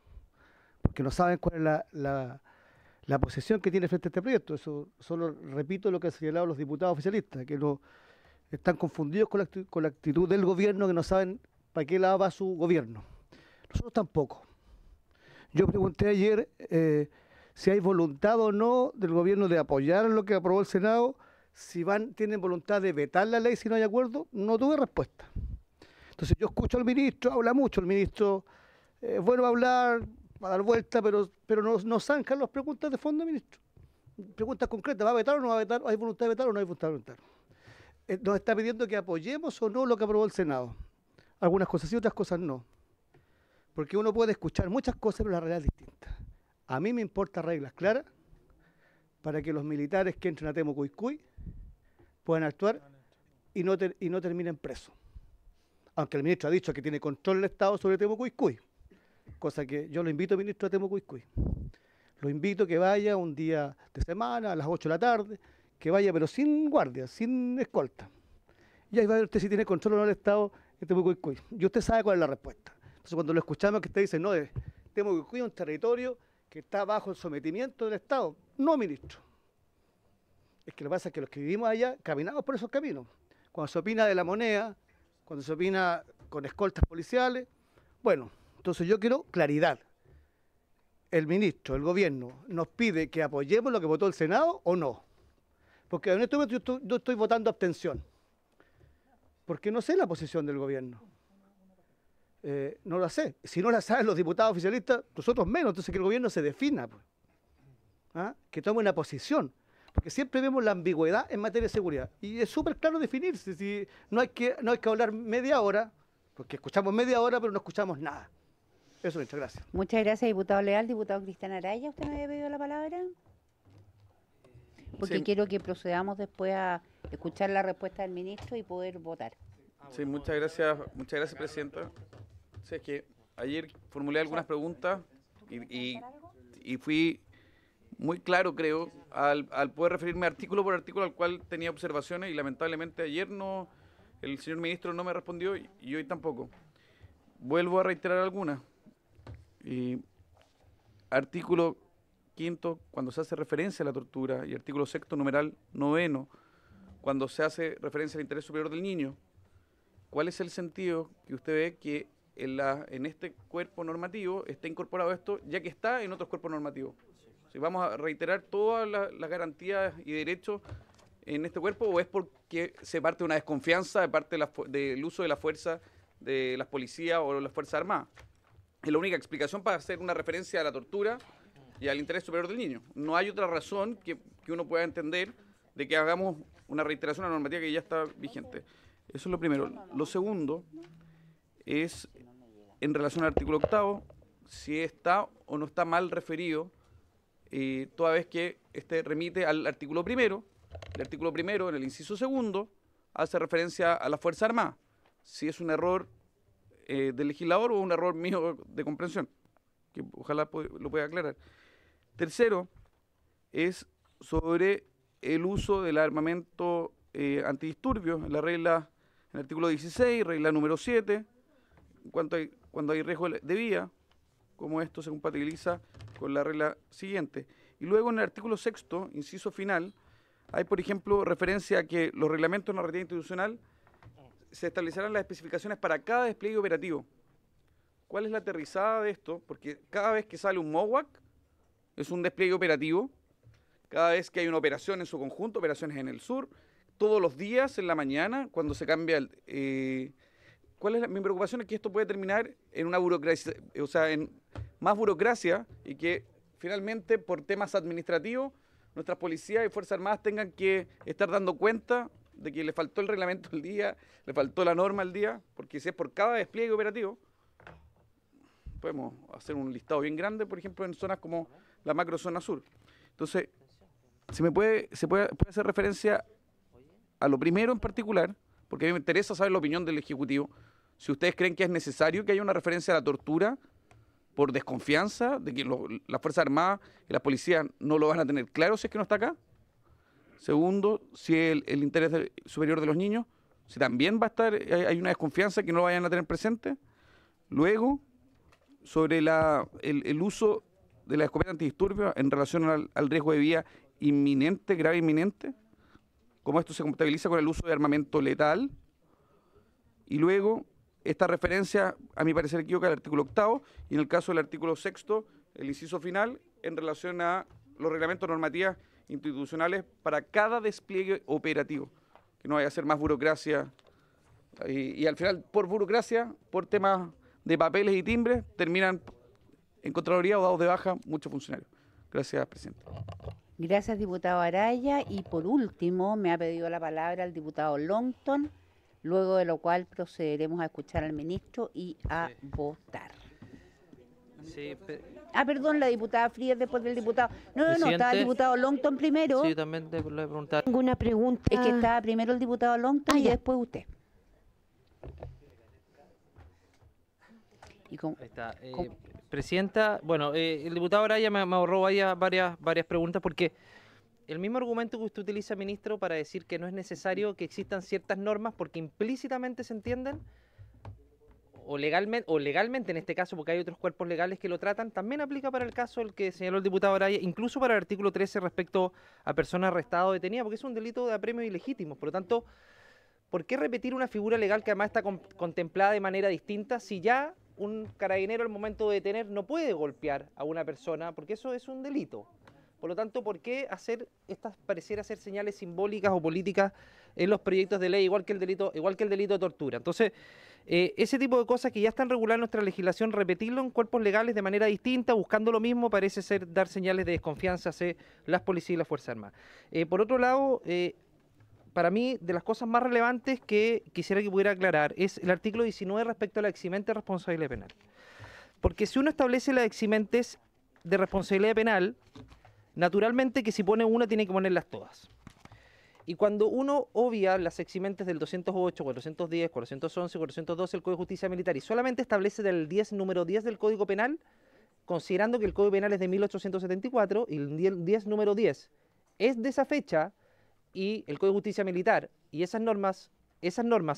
porque no saben cuál es la posición que tiene frente a este proyecto. Eso solo repito lo que han señalado los diputados oficialistas, que no están confundidos con la actitud del gobierno, que no saben para qué lado va su gobierno. Nosotros tampoco. Yo pregunté ayer si hay voluntad o no del gobierno de apoyar lo que aprobó el Senado, si tienen voluntad de vetar la ley si no hay acuerdo. No tuve respuesta. Entonces yo escucho al ministro, habla mucho el ministro, bueno, va a hablar, va a dar vuelta, pero no zanjan las preguntas de fondo, ministro. Preguntas concretas, ¿va a vetar o no va a vetar? ¿Hay voluntad de vetar o no hay voluntad de vetar? Nos está pidiendo que apoyemos o no lo que aprobó el Senado. Algunas cosas sí, otras cosas no. Porque uno puede escuchar muchas cosas, pero la realidad es distinta. A mí me importan reglas claras para que los militares que entren a Temucuicui puedan actuar y no terminen presos. Aunque el ministro ha dicho que tiene control del Estado sobre Temucuicui, cosa que yo lo invito, ministro, a Temucuicui. Lo invito a que vaya un día de semana, a las 8 de la tarde, que vaya pero sin guardia, sin escolta. Y ahí va a ver usted si tiene control o no del Estado en Temucuicui. Y usted sabe cuál es la respuesta. Entonces cuando lo escuchamos que usted dice, no, Temucuicui es un territorio que está bajo el sometimiento del Estado. No, ministro. Es que lo que pasa es que los que vivimos allá caminamos por esos caminos. Cuando se opina de la moneda, cuando se opina con escoltas policiales, bueno, entonces yo quiero claridad. ¿El ministro, el gobierno, nos pide que apoyemos lo que votó el Senado o no? Porque en este momento yo estoy votando abstención. Porque no sé la posición del gobierno. No la sé. Si no la saben los diputados oficialistas, nosotros menos. Entonces que el gobierno se defina, pues. ¿Ah? Que tome una posición. Porque siempre vemos la ambigüedad en materia de seguridad. Y es súper claro definirse. Si no hay que hablar media hora, porque escuchamos media hora, pero no escuchamos nada. Eso, muchas gracias. Muchas gracias, diputado Leal. Diputado Cristian Araya, ¿usted me había pedido la palabra? Porque quiero que procedamos después a escuchar la respuesta del ministro y poder votar. Sí, muchas gracias, presidenta. Sí, es que ayer formulé algunas preguntas y fui muy claro, creo, al poder referirme artículo por artículo al cual tenía observaciones, y lamentablemente ayer el señor ministro no me respondió y hoy tampoco. Vuelvo a reiterar algunas. Artículo 5, cuando se hace referencia a la tortura, y artículo 6, numeral 9, cuando se hace referencia al interés superior del niño. ¿Cuál es el sentido que usted ve que en este cuerpo normativo está incorporado esto, ya que está en otros cuerpos normativos? Si vamos a reiterar todas las garantías y derechos en este cuerpo, ¿o es porque se parte de una desconfianza de parte del uso de la fuerza de las policías o las Fuerzas Armadas? Es la única explicación para hacer una referencia a la tortura y al interés superior del niño. No hay otra razón que uno pueda entender de que hagamos una reiteración a la normativa que ya está vigente. Eso es lo primero. Lo segundo es en relación al artículo 8, si está o no está mal referido, toda vez que remite al artículo 1. El artículo 1, en el inciso 2, hace referencia a la Fuerza Armada. Si es un error del legislador o un error mío de comprensión, que ojalá lo pueda aclarar. Tercero, es sobre el uso del armamento antidisturbios, en la regla, en el artículo 16, regla número 7, cuando hay riesgo de vía, cómo esto se compatibiliza con la regla siguiente. Y luego en el artículo 6, inciso final, hay, por ejemplo, referencia a que los reglamentos de narrativa institucional se establecerán las especificaciones para cada despliegue operativo. ¿Cuál es la aterrizada de esto? Porque cada vez que sale un MOWAC es un despliegue operativo, cada vez que hay una operación en su conjunto, operaciones en el sur, todos los días en la mañana, cuando se cambia mi preocupación es que esto puede terminar en una burocracia, o sea, en más burocracia, y que finalmente por temas administrativos nuestras policías y Fuerzas Armadas tengan que estar dando cuenta de que le faltó el reglamento al día, le faltó la norma al día, porque si es por cada despliegue operativo, podemos hacer un listado bien grande, por ejemplo, en zonas como la macrozona sur. Entonces, se puede hacer referencia a lo primero en particular, porque a mí me interesa saber la opinión del Ejecutivo, si ustedes creen que es necesario que haya una referencia a la tortura por desconfianza de que las Fuerzas Armadas y las policías no lo van a tener claro si es que no está acá. Segundo, si el interés superior de los niños, si también va a estar, hay una desconfianza que no lo vayan a tener presente. Luego, sobre el uso de la escopeta antidisturbios en relación al riesgo de vida inminente, grave inminente, cómo esto se compatibiliza con el uso de armamento letal. Y luego, esta referencia, a mi parecer, equivoca al artículo 8º, y en el caso del artículo 6º, el inciso final, en relación a los reglamentos normativas institucionales para cada despliegue operativo, que no vaya a ser más burocracia, y al final, por burocracia, por temas de papeles y timbres, terminan en Contraloría o dados de baja muchos funcionarios. Gracias, presidente. Gracias, diputado Araya. Y por último, me ha pedido la palabra el diputado Longton, luego de lo cual procederemos a escuchar al ministro y a votar. Sí, perdón, la diputada Frías después del diputado. No, estaba el diputado Longton primero. Sí, también le voy a preguntar. Tengo una pregunta. Es que estaba primero el diputado Longton y después usted. Ahí está. Presidenta, bueno, el diputado Araya me ahorró varias preguntas porque el mismo argumento que usted utiliza, ministro, para decir que no es necesario que existan ciertas normas porque implícitamente se entienden o legalmente en este caso, porque hay otros cuerpos legales que lo tratan, también aplica para el caso el que señaló el diputado Araya, incluso para el artículo 13 respecto a personas arrestadas o detenidas, porque es un delito de apremio ilegítimo. Por lo tanto, ¿por qué repetir una figura legal que además está contemplada de manera distinta si ya un carabinero al momento de detener no puede golpear a una persona, porque eso es un delito? Por lo tanto, ¿por qué pareciera ser señales simbólicas o políticas en los proyectos de ley, igual que el delito de tortura? Entonces, ese tipo de cosas que ya están reguladas en nuestra legislación, repetirlo en cuerpos legales de manera distinta, buscando lo mismo, parece ser dar señales de desconfianza hacia las policías y las Fuerzas Armadas. Por otro lado, para mí, de las cosas más relevantes que quisiera que pudiera aclarar es el artículo 19 respecto a la eximente de responsabilidad penal. Porque si uno establece las eximentes de responsabilidad penal, naturalmente que si pone una tiene que ponerlas todas. Y cuando uno obvia las eximentes del 208, 410, 411, 412 del Código de Justicia Militar y solamente establece del número 10 del Código Penal, considerando que el Código Penal es de 1874 y el 10 número 10 es de esa fecha, y el Código de Justicia Militar y esas normas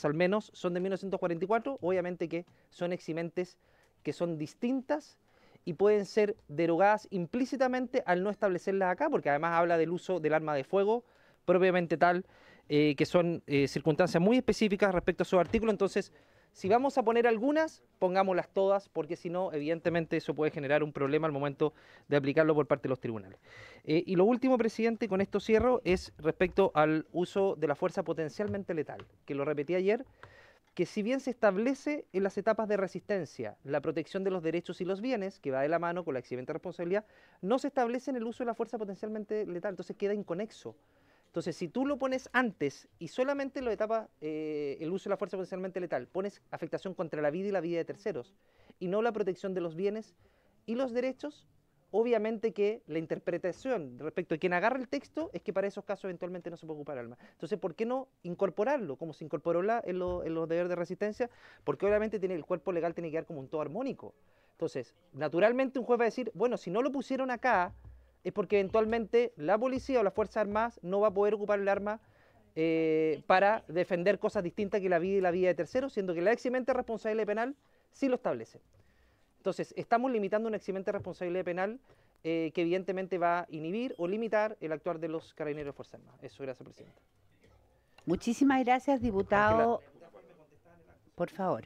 al menos son de 1944, obviamente que son eximentes que son distintas y pueden ser derogadas implícitamente al no establecerlas acá, porque además habla del uso del arma de fuego propiamente tal, que son circunstancias muy específicas respecto a su artículo. Entonces, si vamos a poner algunas, pongámoslas todas, porque si no, evidentemente eso puede generar un problema al momento de aplicarlo por parte de los tribunales. Y lo último, presidente, con esto cierro, es respecto al uso de la fuerza potencialmente letal, que lo repetí ayer, que si bien se establece en las etapas de resistencia la protección de los derechos y los bienes, que va de la mano con la eximente responsabilidad, no se establece en el uso de la fuerza potencialmente letal, entonces queda inconexo. Entonces, si tú lo pones antes y solamente en la etapa, el uso de la fuerza potencialmente letal, pones afectación contra la vida y la vida de terceros, y no la protección de los bienes y los derechos, obviamente que la interpretación respecto a quien agarra el texto es que para esos casos eventualmente no se puede ocupar armas. Entonces, ¿por qué no incorporarlo como se incorporó en los deberes de resistencia? Porque obviamente el cuerpo legal tiene que quedar como un todo armónico. Entonces, naturalmente un juez va a decir, bueno, si no lo pusieron acá, es porque eventualmente la policía o las Fuerzas Armadas no va a poder ocupar el arma para defender cosas distintas que la vida y la vida de terceros, siendo que la eximente responsabilidad penal sí lo establece. Entonces, estamos limitando una eximente responsabilidad penal que evidentemente va a inhibir o limitar el actuar de los carabineros de Fuerzas Armadas. Eso, gracias, presidente. Muchísimas gracias, diputado. Por favor.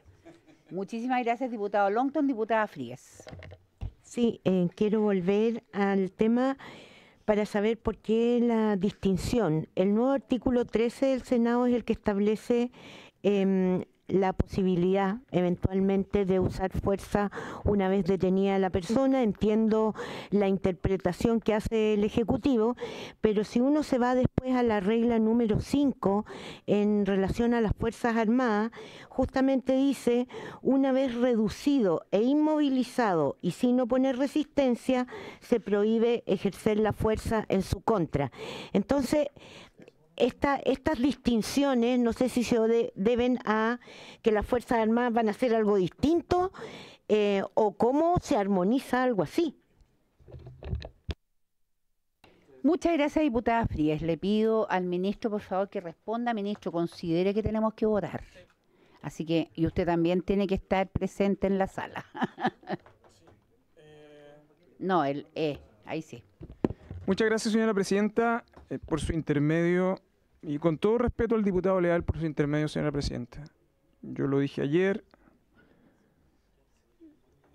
Muchísimas gracias, diputado Longton, diputada Frías. Sí, quiero volver al tema para saber por qué la distinción. El nuevo artículo 13 del Senado es el que establece la posibilidad eventualmente de usar fuerza una vez detenida la persona. Entiendo la interpretación que hace el Ejecutivo, pero si uno se va después a la regla número 5 en relación a las Fuerzas Armadas, justamente dice: una vez reducido e inmovilizado y sin oponer resistencia, se prohíbe ejercer la fuerza en su contra. Entonces, estas distinciones, no sé si se deben a que las Fuerzas Armadas van a hacer algo distinto o cómo se armoniza algo así. Muchas gracias, diputada Frías. Le pido al ministro, por favor, que responda. Ministro, considere que tenemos que votar. Así que, y usted también tiene que estar presente en la sala. No, ahí sí. Muchas gracias, señora presidenta, por su intermedio, y con todo respeto al diputado Leal por su intermedio, señora presidenta. Yo lo dije ayer,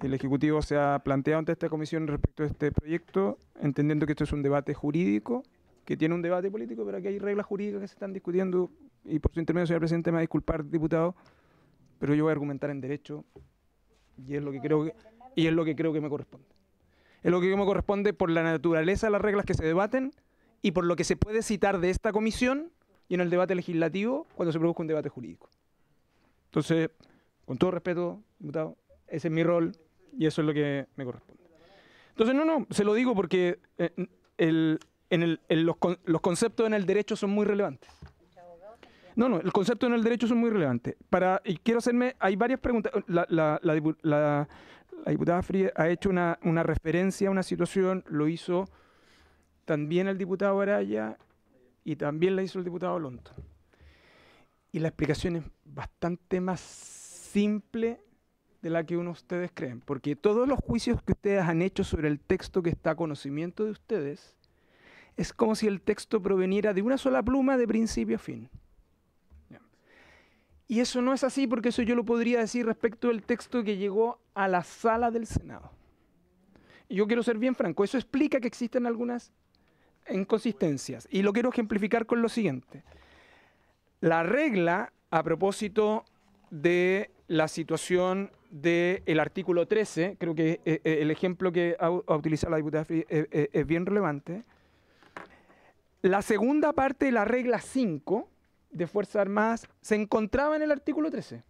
el Ejecutivo se ha planteado ante esta comisión respecto a este proyecto, entendiendo que esto es un debate jurídico, que tiene un debate político, pero aquí hay reglas jurídicas que se están discutiendo, y por su intermedio, señora presidenta, me va a disculpar, diputado, pero yo voy a argumentar en derecho, y es lo que creo que me corresponde. Es lo que me corresponde por la naturaleza de las reglas que se debaten y por lo que se puede citar de esta comisión y en el debate legislativo cuando se produzca un debate jurídico. Entonces, con todo respeto, diputado, ese es mi rol y eso es lo que me corresponde. Entonces, se lo digo porque los conceptos en el derecho son muy relevantes. El concepto en el derecho son muy relevantes. Y quiero hacerme, hay varias preguntas. La diputada Frías ha hecho una referencia a una situación, lo hizo también el diputado Araya y también la hizo el diputado Lonto. Y la explicación es bastante más simple de la que ustedes creen, porque todos los juicios que ustedes han hecho sobre el texto que está a conocimiento de ustedes, es como si el texto proveniera de una sola pluma de principio a fin. Y eso no es así, porque eso yo lo podría decir respecto del texto que llegó a la sala del Senado. Y yo quiero ser bien franco, eso explica que existen algunas inconsistencias. Y lo quiero ejemplificar con lo siguiente. La regla, a propósito de la situación del artículo 13, creo que el ejemplo que ha utilizado la diputada Frías es bien relevante. La segunda parte de la regla 5 de Fuerzas Armadas se encontraba en el artículo 13.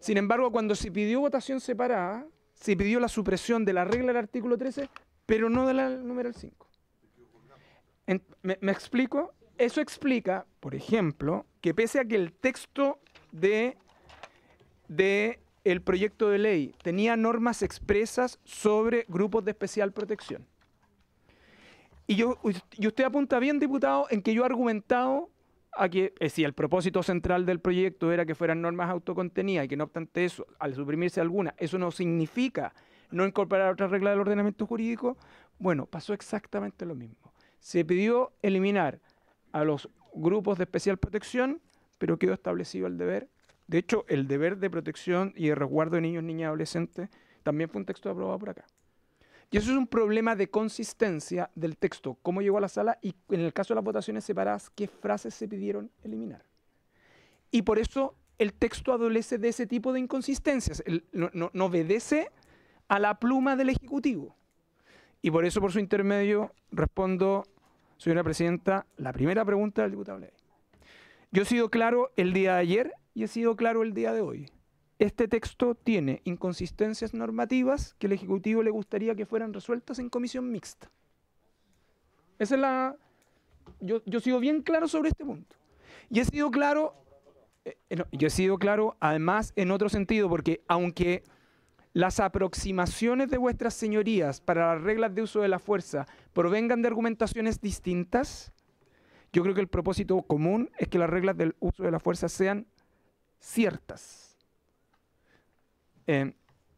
Sin embargo, cuando se pidió votación separada, se pidió la supresión de la regla del artículo 13, pero no de la numeral 5. ¿Me explico? Eso explica, por ejemplo, que pese a que el texto de el proyecto de ley tenía normas expresas sobre grupos de especial protección. Y usted apunta bien, diputado, en que yo he argumentado a que si el propósito central del proyecto era que fueran normas autocontenidas y que no obstante eso, al suprimirse alguna, eso no significa no incorporar otras reglas del ordenamiento jurídico. Bueno, pasó exactamente lo mismo. Se pidió eliminar a los grupos de especial protección, pero quedó establecido el deber. De hecho, el deber de protección y de resguardo de niños, niñas y adolescentes también fue un texto aprobado por acá. Y eso es un problema de consistencia del texto, cómo llegó a la sala y en el caso de las votaciones separadas, qué frases se pidieron eliminar. Y por eso el texto adolece de ese tipo de inconsistencias, no obedece a la pluma del Ejecutivo. Y por eso, por su intermedio, respondo, señora presidenta, la primera pregunta del diputado Ley. Yo he sido claro el día de ayer y he sido claro el día de hoy. Este texto tiene inconsistencias normativas que el Ejecutivo le gustaría que fueran resueltas en comisión mixta. Esa es la... Yo he sido bien claro sobre este punto. Y he sido claro, además en otro sentido, porque aunque las aproximaciones de vuestras señorías para las reglas de uso de la fuerza provengan de argumentaciones distintas, yo creo que el propósito común es que las reglas del uso de la fuerza sean ciertas.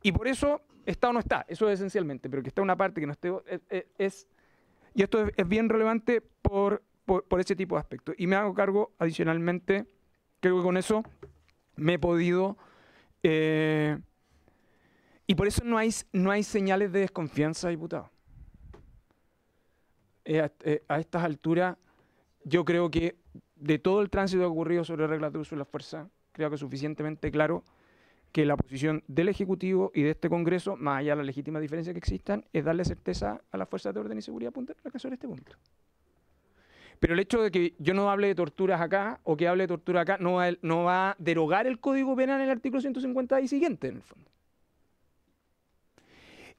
Y por eso está o no está, eso es esencialmente, pero que está una parte que no esté, y esto es bien relevante por ese tipo de aspectos. Y me hago cargo adicionalmente, creo que con eso me he podido, y por eso no hay señales de desconfianza, diputado. A estas alturas, yo creo que de todo el tránsito ocurrido sobre reglas de uso de la fuerza, creo que es suficientemente claro que la posición del Ejecutivo y de este Congreso, más allá de las legítimas diferencias que existan, es darle certeza a las fuerzas de orden y seguridad acá sobre este punto. Pero el hecho de que yo no hable de torturas acá o que hable de tortura acá no va a derogar el Código Penal en el artículo 150 y siguiente, en el fondo.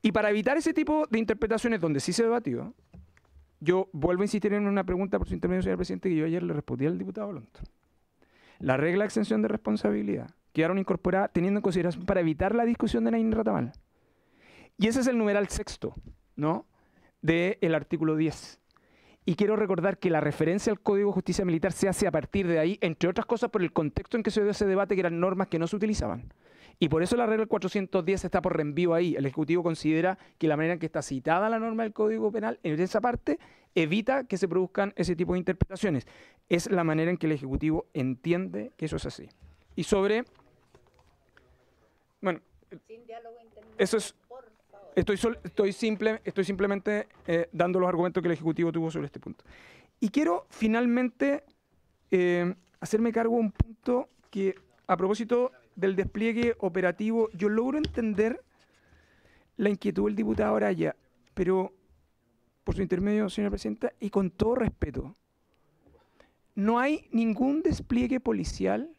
Y para evitar ese tipo de interpretaciones donde sí se debatió, yo vuelvo a insistir en una pregunta por su intermedio, señor presidente, que yo ayer le respondí al diputado Alonso. La regla de exención de responsabilidad quedaron incorporadas teniendo en consideración para evitar la discusión de Nain Ratamal. Y ese es el numeral sexto, ¿no?, del artículo 10. Y quiero recordar que la referencia al Código de Justicia Militar se hace a partir de ahí, entre otras cosas por el contexto en que se dio ese debate, que eran normas que no se utilizaban. Y por eso la regla 410 está por reenvío ahí. El Ejecutivo considera que la manera en que está citada la norma del Código Penal en esa parte evita que se produzcan ese tipo de interpretaciones. Es la manera en que el Ejecutivo entiende que eso es así. Y sobre... Bueno, eso es... Estoy simplemente dando los argumentos que el Ejecutivo tuvo sobre este punto. Y quiero finalmente hacerme cargo de un punto que, a propósito del despliegue operativo, yo logro entender la inquietud del diputado Araya, pero por su intermedio, señora presidenta, y con todo respeto, no hay ningún despliegue policial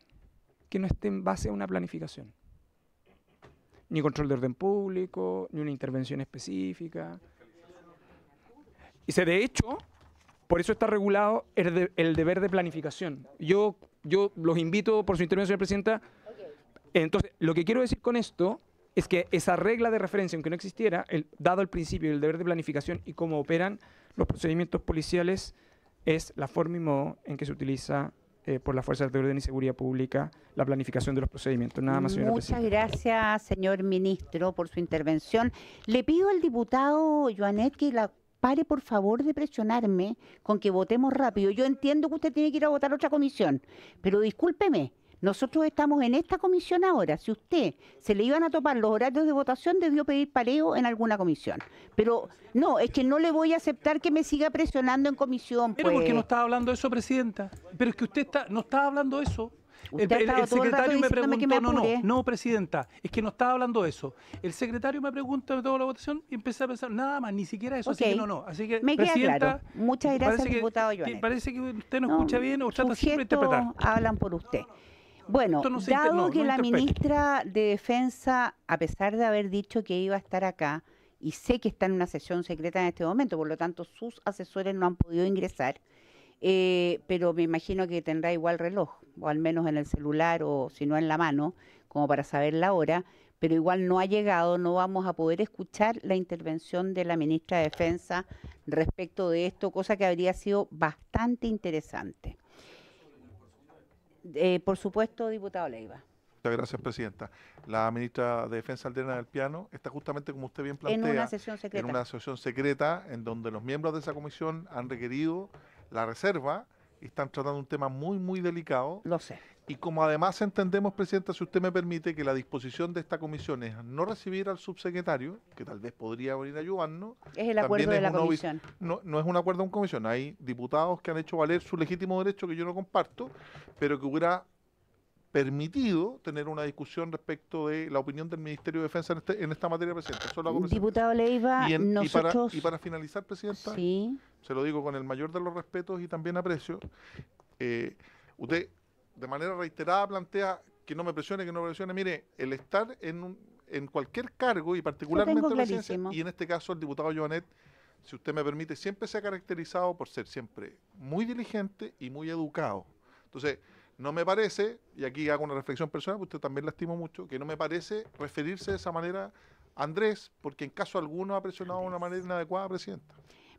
que no esté en base a una planificación. Ni control de orden público, ni una intervención específica. Y de hecho, por eso está regulado el deber de planificación. Yo los invito, por su intervención, señora presidenta. Entonces, lo que quiero decir con esto es que esa regla de referencia, aunque no existiera, dado el principio del deber de planificación y cómo operan los procedimientos policiales, es la forma y modo en que se utiliza por las fuerzas de orden y seguridad pública la planificación de los procedimientos. Nada más, señora presidenta. Muchas gracias, señor ministro, por su intervención. Le pido al diputado Joanet que la pare, por favor, de presionarme con que votemos rápido. Yo entiendo que usted tiene que ir a votar a otra comisión, pero discúlpeme, nosotros estamos en esta comisión ahora. Si usted se le iban a topar los horarios de votación, debió pedir pareo en alguna comisión. Pero no, es que no le voy a aceptar que me siga presionando en comisión. Pero pues. porque no estaba hablando de eso, presidenta. Pero es que usted no estaba hablando de eso. Usted ha estado El todo el rato secretario me diciéndome que preguntó, me apure. no, presidenta, es que no estaba hablando de eso. El secretario me preguntó de toda la votación y empecé a pensar, nada más, ni siquiera eso, así que no. Así que, me queda claro. Muchas gracias, parece diputado que, Joanet. parece que usted no escucha bien o trata siempre de interpretar. Hablan por usted. Bueno, dado que la ministra de Defensa, a pesar de haber dicho que iba a estar acá, y sé que está en una sesión secreta en este momento, por lo tanto sus asesores no han podido ingresar, pero me imagino que tendrá igual reloj, o al menos en el celular, o si no en la mano, como para saber la hora, pero igual no ha llegado, no vamos a poder escuchar la intervención de la ministra de Defensa respecto de esto, cosa que habría sido bastante interesante. Por supuesto, diputado Leiva. Muchas gracias, presidenta. La ministra de Defensa, Aldena del Piano, está justamente, como usted bien plantea, en una sesión secreta en donde los miembros de esa comisión han requerido la reserva y están tratando un tema muy, muy delicado. Lo sé. Y como además entendemos, presidenta, si usted me permite, que la disposición de esta comisión es no recibir al subsecretario, que tal vez podría venir a ayudarnos. Es el acuerdo de la comisión. No es un acuerdo de una comisión. Hay diputados que han hecho valer su legítimo derecho, que yo no comparto, pero que hubiera permitido tener una discusión respecto de la opinión del Ministerio de Defensa en esta materia, presidenta. Eso lo hago, diputado Leiva, y para finalizar, presidenta, sí, se lo digo con el mayor de los respetos y también aprecio, usted de manera reiterada plantea que no me presione, Mire, el estar en cualquier cargo y particularmente en la presidencia, y en este caso el diputado Joanet, si usted me permite, siempre se ha caracterizado por ser siempre muy diligente y muy educado. Entonces, no me parece, y aquí hago una reflexión personal, porque usted también la estimo mucho, que no me parece referirse de esa manera a Andrés, porque en caso alguno ha presionado de una manera inadecuada, presidenta.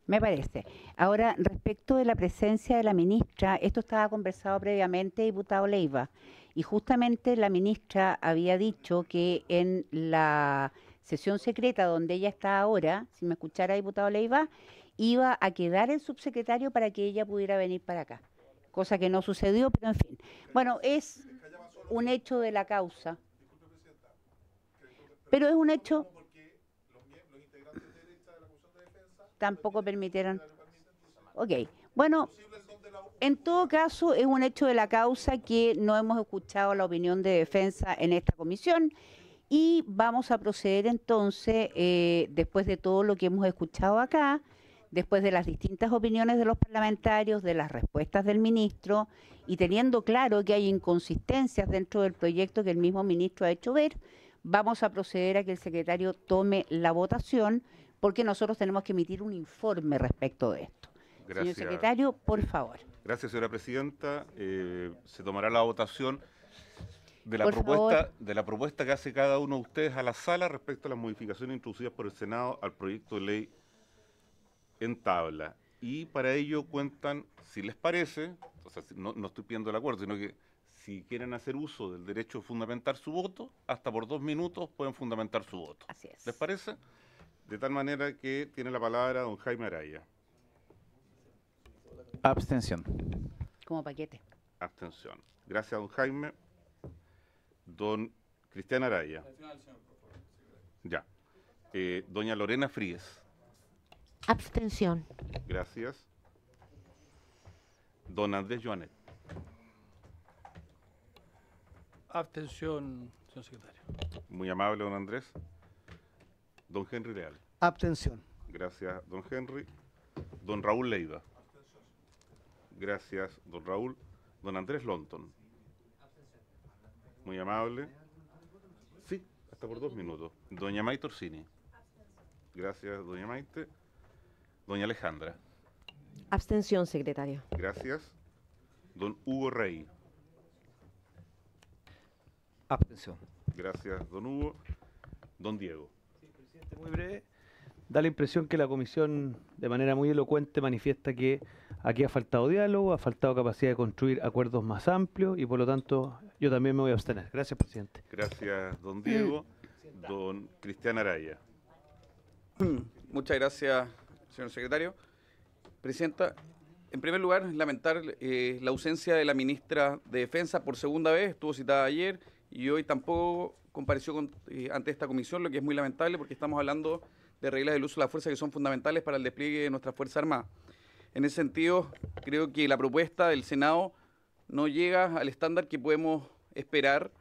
Me parece. Ahora, respecto de la presencia de la ministra, esto estaba conversado previamente, diputado Leiva, y justamente la ministra había dicho que en la sesión secreta donde ella está ahora, si me escuchara, diputado Leiva, iba a quedar el subsecretario para que ella pudiera venir para acá, cosa que no sucedió, pero en fin. Bueno, es un hecho de la causa, pero es un hecho... Tampoco permitieron. Ok, bueno, En todo caso, es un hecho de la causa que no hemos escuchado la opinión de defensa en esta comisión y vamos a proceder entonces, después de todo lo que hemos escuchado acá, después de las distintas opiniones de los parlamentarios, de las respuestas del ministro y teniendo claro que hay inconsistencias dentro del proyecto que el mismo ministro ha hecho ver, vamos a proceder a que el secretario tome la votación porque nosotros tenemos que emitir un informe respecto de esto. Gracias. Señor secretario, por favor. Gracias, señora presidenta. Se tomará la votación de la propuesta que hace cada uno de ustedes a la sala respecto a las modificaciones introducidas por el Senado al proyecto de ley en tabla. Y para ello cuentan, si les parece, o sea, no estoy pidiendo el acuerdo, sino que si quieren hacer uso del derecho de fundamentar su voto, hasta por 2 minutos pueden fundamentar su voto. Así es. ¿Les parece? De tal manera que tiene la palabra don Jaime Araya. Abstención. Como paquete. Abstención. Gracias, don Jaime. Don Cristian Araya. Ya. Doña Lorena Fríes. Abstención. Gracias. Don Andrés Joanet. Abstención, señor secretario. Muy amable, don Andrés. Don Henry Leal. Abstención. Gracias, don Henry. Don Raúl Leiva. Gracias, don Raúl. Don Andrés Lonton. Muy amable. Sí, hasta por 2 minutos. Doña Maite Orsini. Gracias, doña Maite. Doña Alejandra. Abstención, secretario. Gracias. Don Hugo Rey. Abstención. Gracias, don Hugo. Don Diego. Sí, presidente, muy breve. Da la impresión que la comisión, de manera muy elocuente, manifiesta que aquí ha faltado diálogo, ha faltado capacidad de construir acuerdos más amplios y, por lo tanto, yo también me voy a abstener. Gracias, presidente. Gracias, don Diego. Don Cristian Araya. Muchas gracias, señor secretario. Presidenta, en primer lugar, lamentar la ausencia de la ministra de Defensa por segunda vez, estuvo citada ayer y hoy tampoco compareció ante esta comisión, lo que es muy lamentable porque estamos hablando de reglas del uso de la fuerza que son fundamentales para el despliegue de nuestras Fuerzas Armadas. En ese sentido, creo que la propuesta del Senado no llega al estándar que podemos esperar,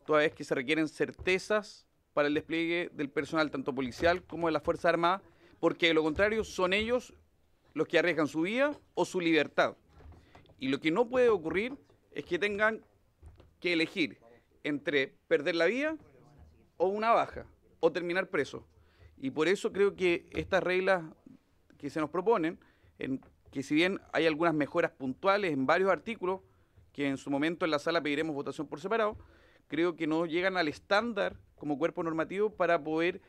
toda vez que se requieren certezas para el despliegue del personal, tanto policial como de las Fuerzas Armadas, porque de lo contrario son ellos los que arriesgan su vida o su libertad. Y lo que no puede ocurrir es que tengan que elegir entre perder la vida o una baja, o terminar preso. Y por eso creo que estas reglas que se nos proponen, que si bien hay algunas mejoras puntuales en varios artículos, que en su momento en la sala pediremos votación por separado, creo que no llegan al estándar como cuerpo normativo para poder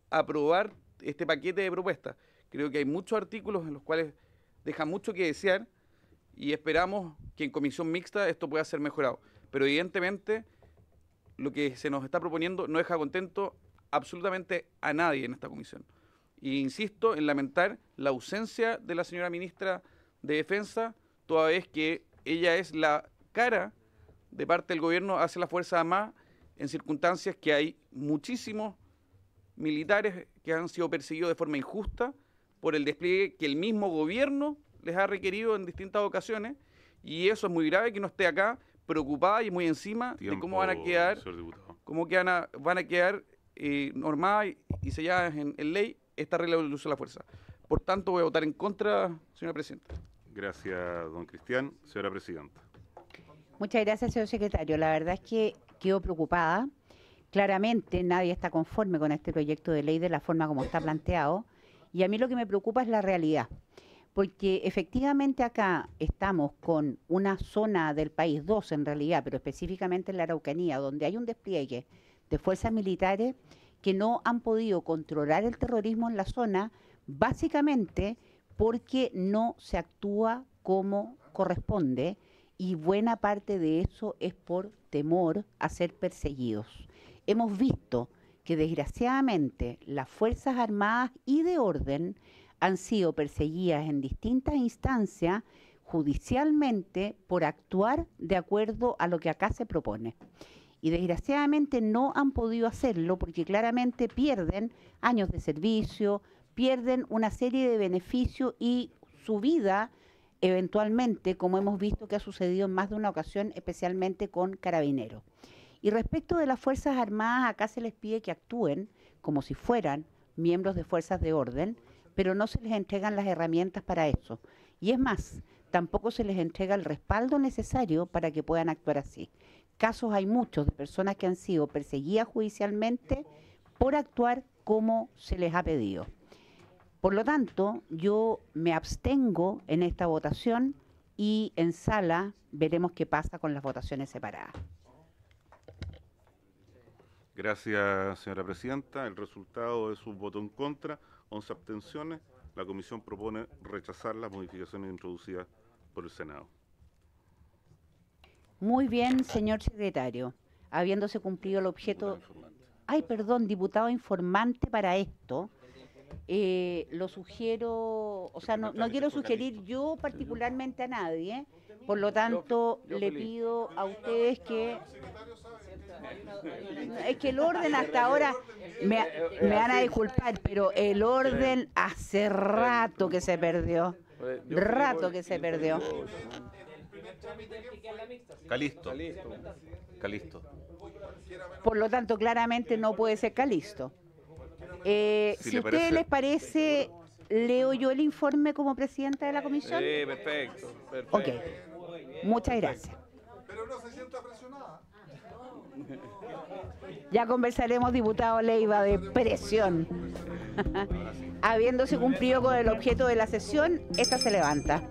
aprobar este paquete de propuestas. Creo que hay muchos artículos en los cuales dejan mucho que desear y esperamos que en comisión mixta esto pueda ser mejorado. Pero evidentemente lo que se nos está proponiendo no deja contento absolutamente a nadie en esta comisión. E insisto en lamentar la ausencia de la señora ministra de Defensa, toda vez que ella es la cara de parte del gobierno hacia las Fuerzas Armadas en circunstancias que hay muchísimos militares que han sido perseguidos de forma injusta por el despliegue que el mismo gobierno les ha requerido en distintas ocasiones, y eso es muy grave que no esté acá preocupada y muy encima de cómo van a quedar, van a quedar normadas y selladas en ley esta regla del uso de la fuerza. Por tanto, voy a votar en contra, señora presidenta. Gracias, don Cristian. Señora presidenta. Muchas gracias, señor secretario. La verdad es que quedo preocupada. Claramente nadie está conforme con este proyecto de ley de la forma como está planteado. Y a mí lo que me preocupa es la realidad. Porque efectivamente acá estamos con una zona del país, 2 en realidad, pero específicamente en la Araucanía, donde hay un despliegue de fuerzas militares que no han podido controlar el terrorismo en la zona, básicamente porque no se actúa como corresponde, y buena parte de eso es por temor a ser perseguidos. Hemos visto que desgraciadamente las Fuerzas Armadas y de orden han sido perseguidas en distintas instancias judicialmente por actuar de acuerdo a lo que acá se propone. Y desgraciadamente no han podido hacerlo porque claramente pierden años de servicio, pierden una serie de beneficios y su vida eventualmente, como hemos visto que ha sucedido en más de una ocasión, especialmente con Carabineros. Y respecto de las Fuerzas Armadas, acá se les pide que actúen como si fueran miembros de fuerzas de orden, pero no se les entregan las herramientas para eso. Y es más, tampoco se les entrega el respaldo necesario para que puedan actuar así. Casos hay muchos de personas que han sido perseguidas judicialmente por actuar como se les ha pedido. Por lo tanto, yo me abstengo en esta votación y en sala veremos qué pasa con las votaciones separadas. Gracias, señora presidenta. El resultado es un voto en contra, 11 abstenciones. La comisión propone rechazar las modificaciones introducidas por el Senado. Muy bien, señor secretario. Habiéndose cumplido el objeto... Ay, perdón, diputado informante para esto. Lo sugiero, o sea, no quiero sugerir yo particularmente a nadie, por lo tanto le pido a ustedes que... Es que el orden hasta ahora, me van a disculpar, pero el orden hace rato que se perdió. Rato que se perdió. Calisto. Calisto. Por lo tanto, claramente no puede ser Calisto. Si a ustedes les parece, leo yo el informe como presidenta de la comisión. Sí, perfecto. Ok, muchas gracias. Pero no se sienta presionada. Ya conversaremos, diputado Leiva, de presión. Habiéndose cumplido con el objeto de la sesión, esta se levanta.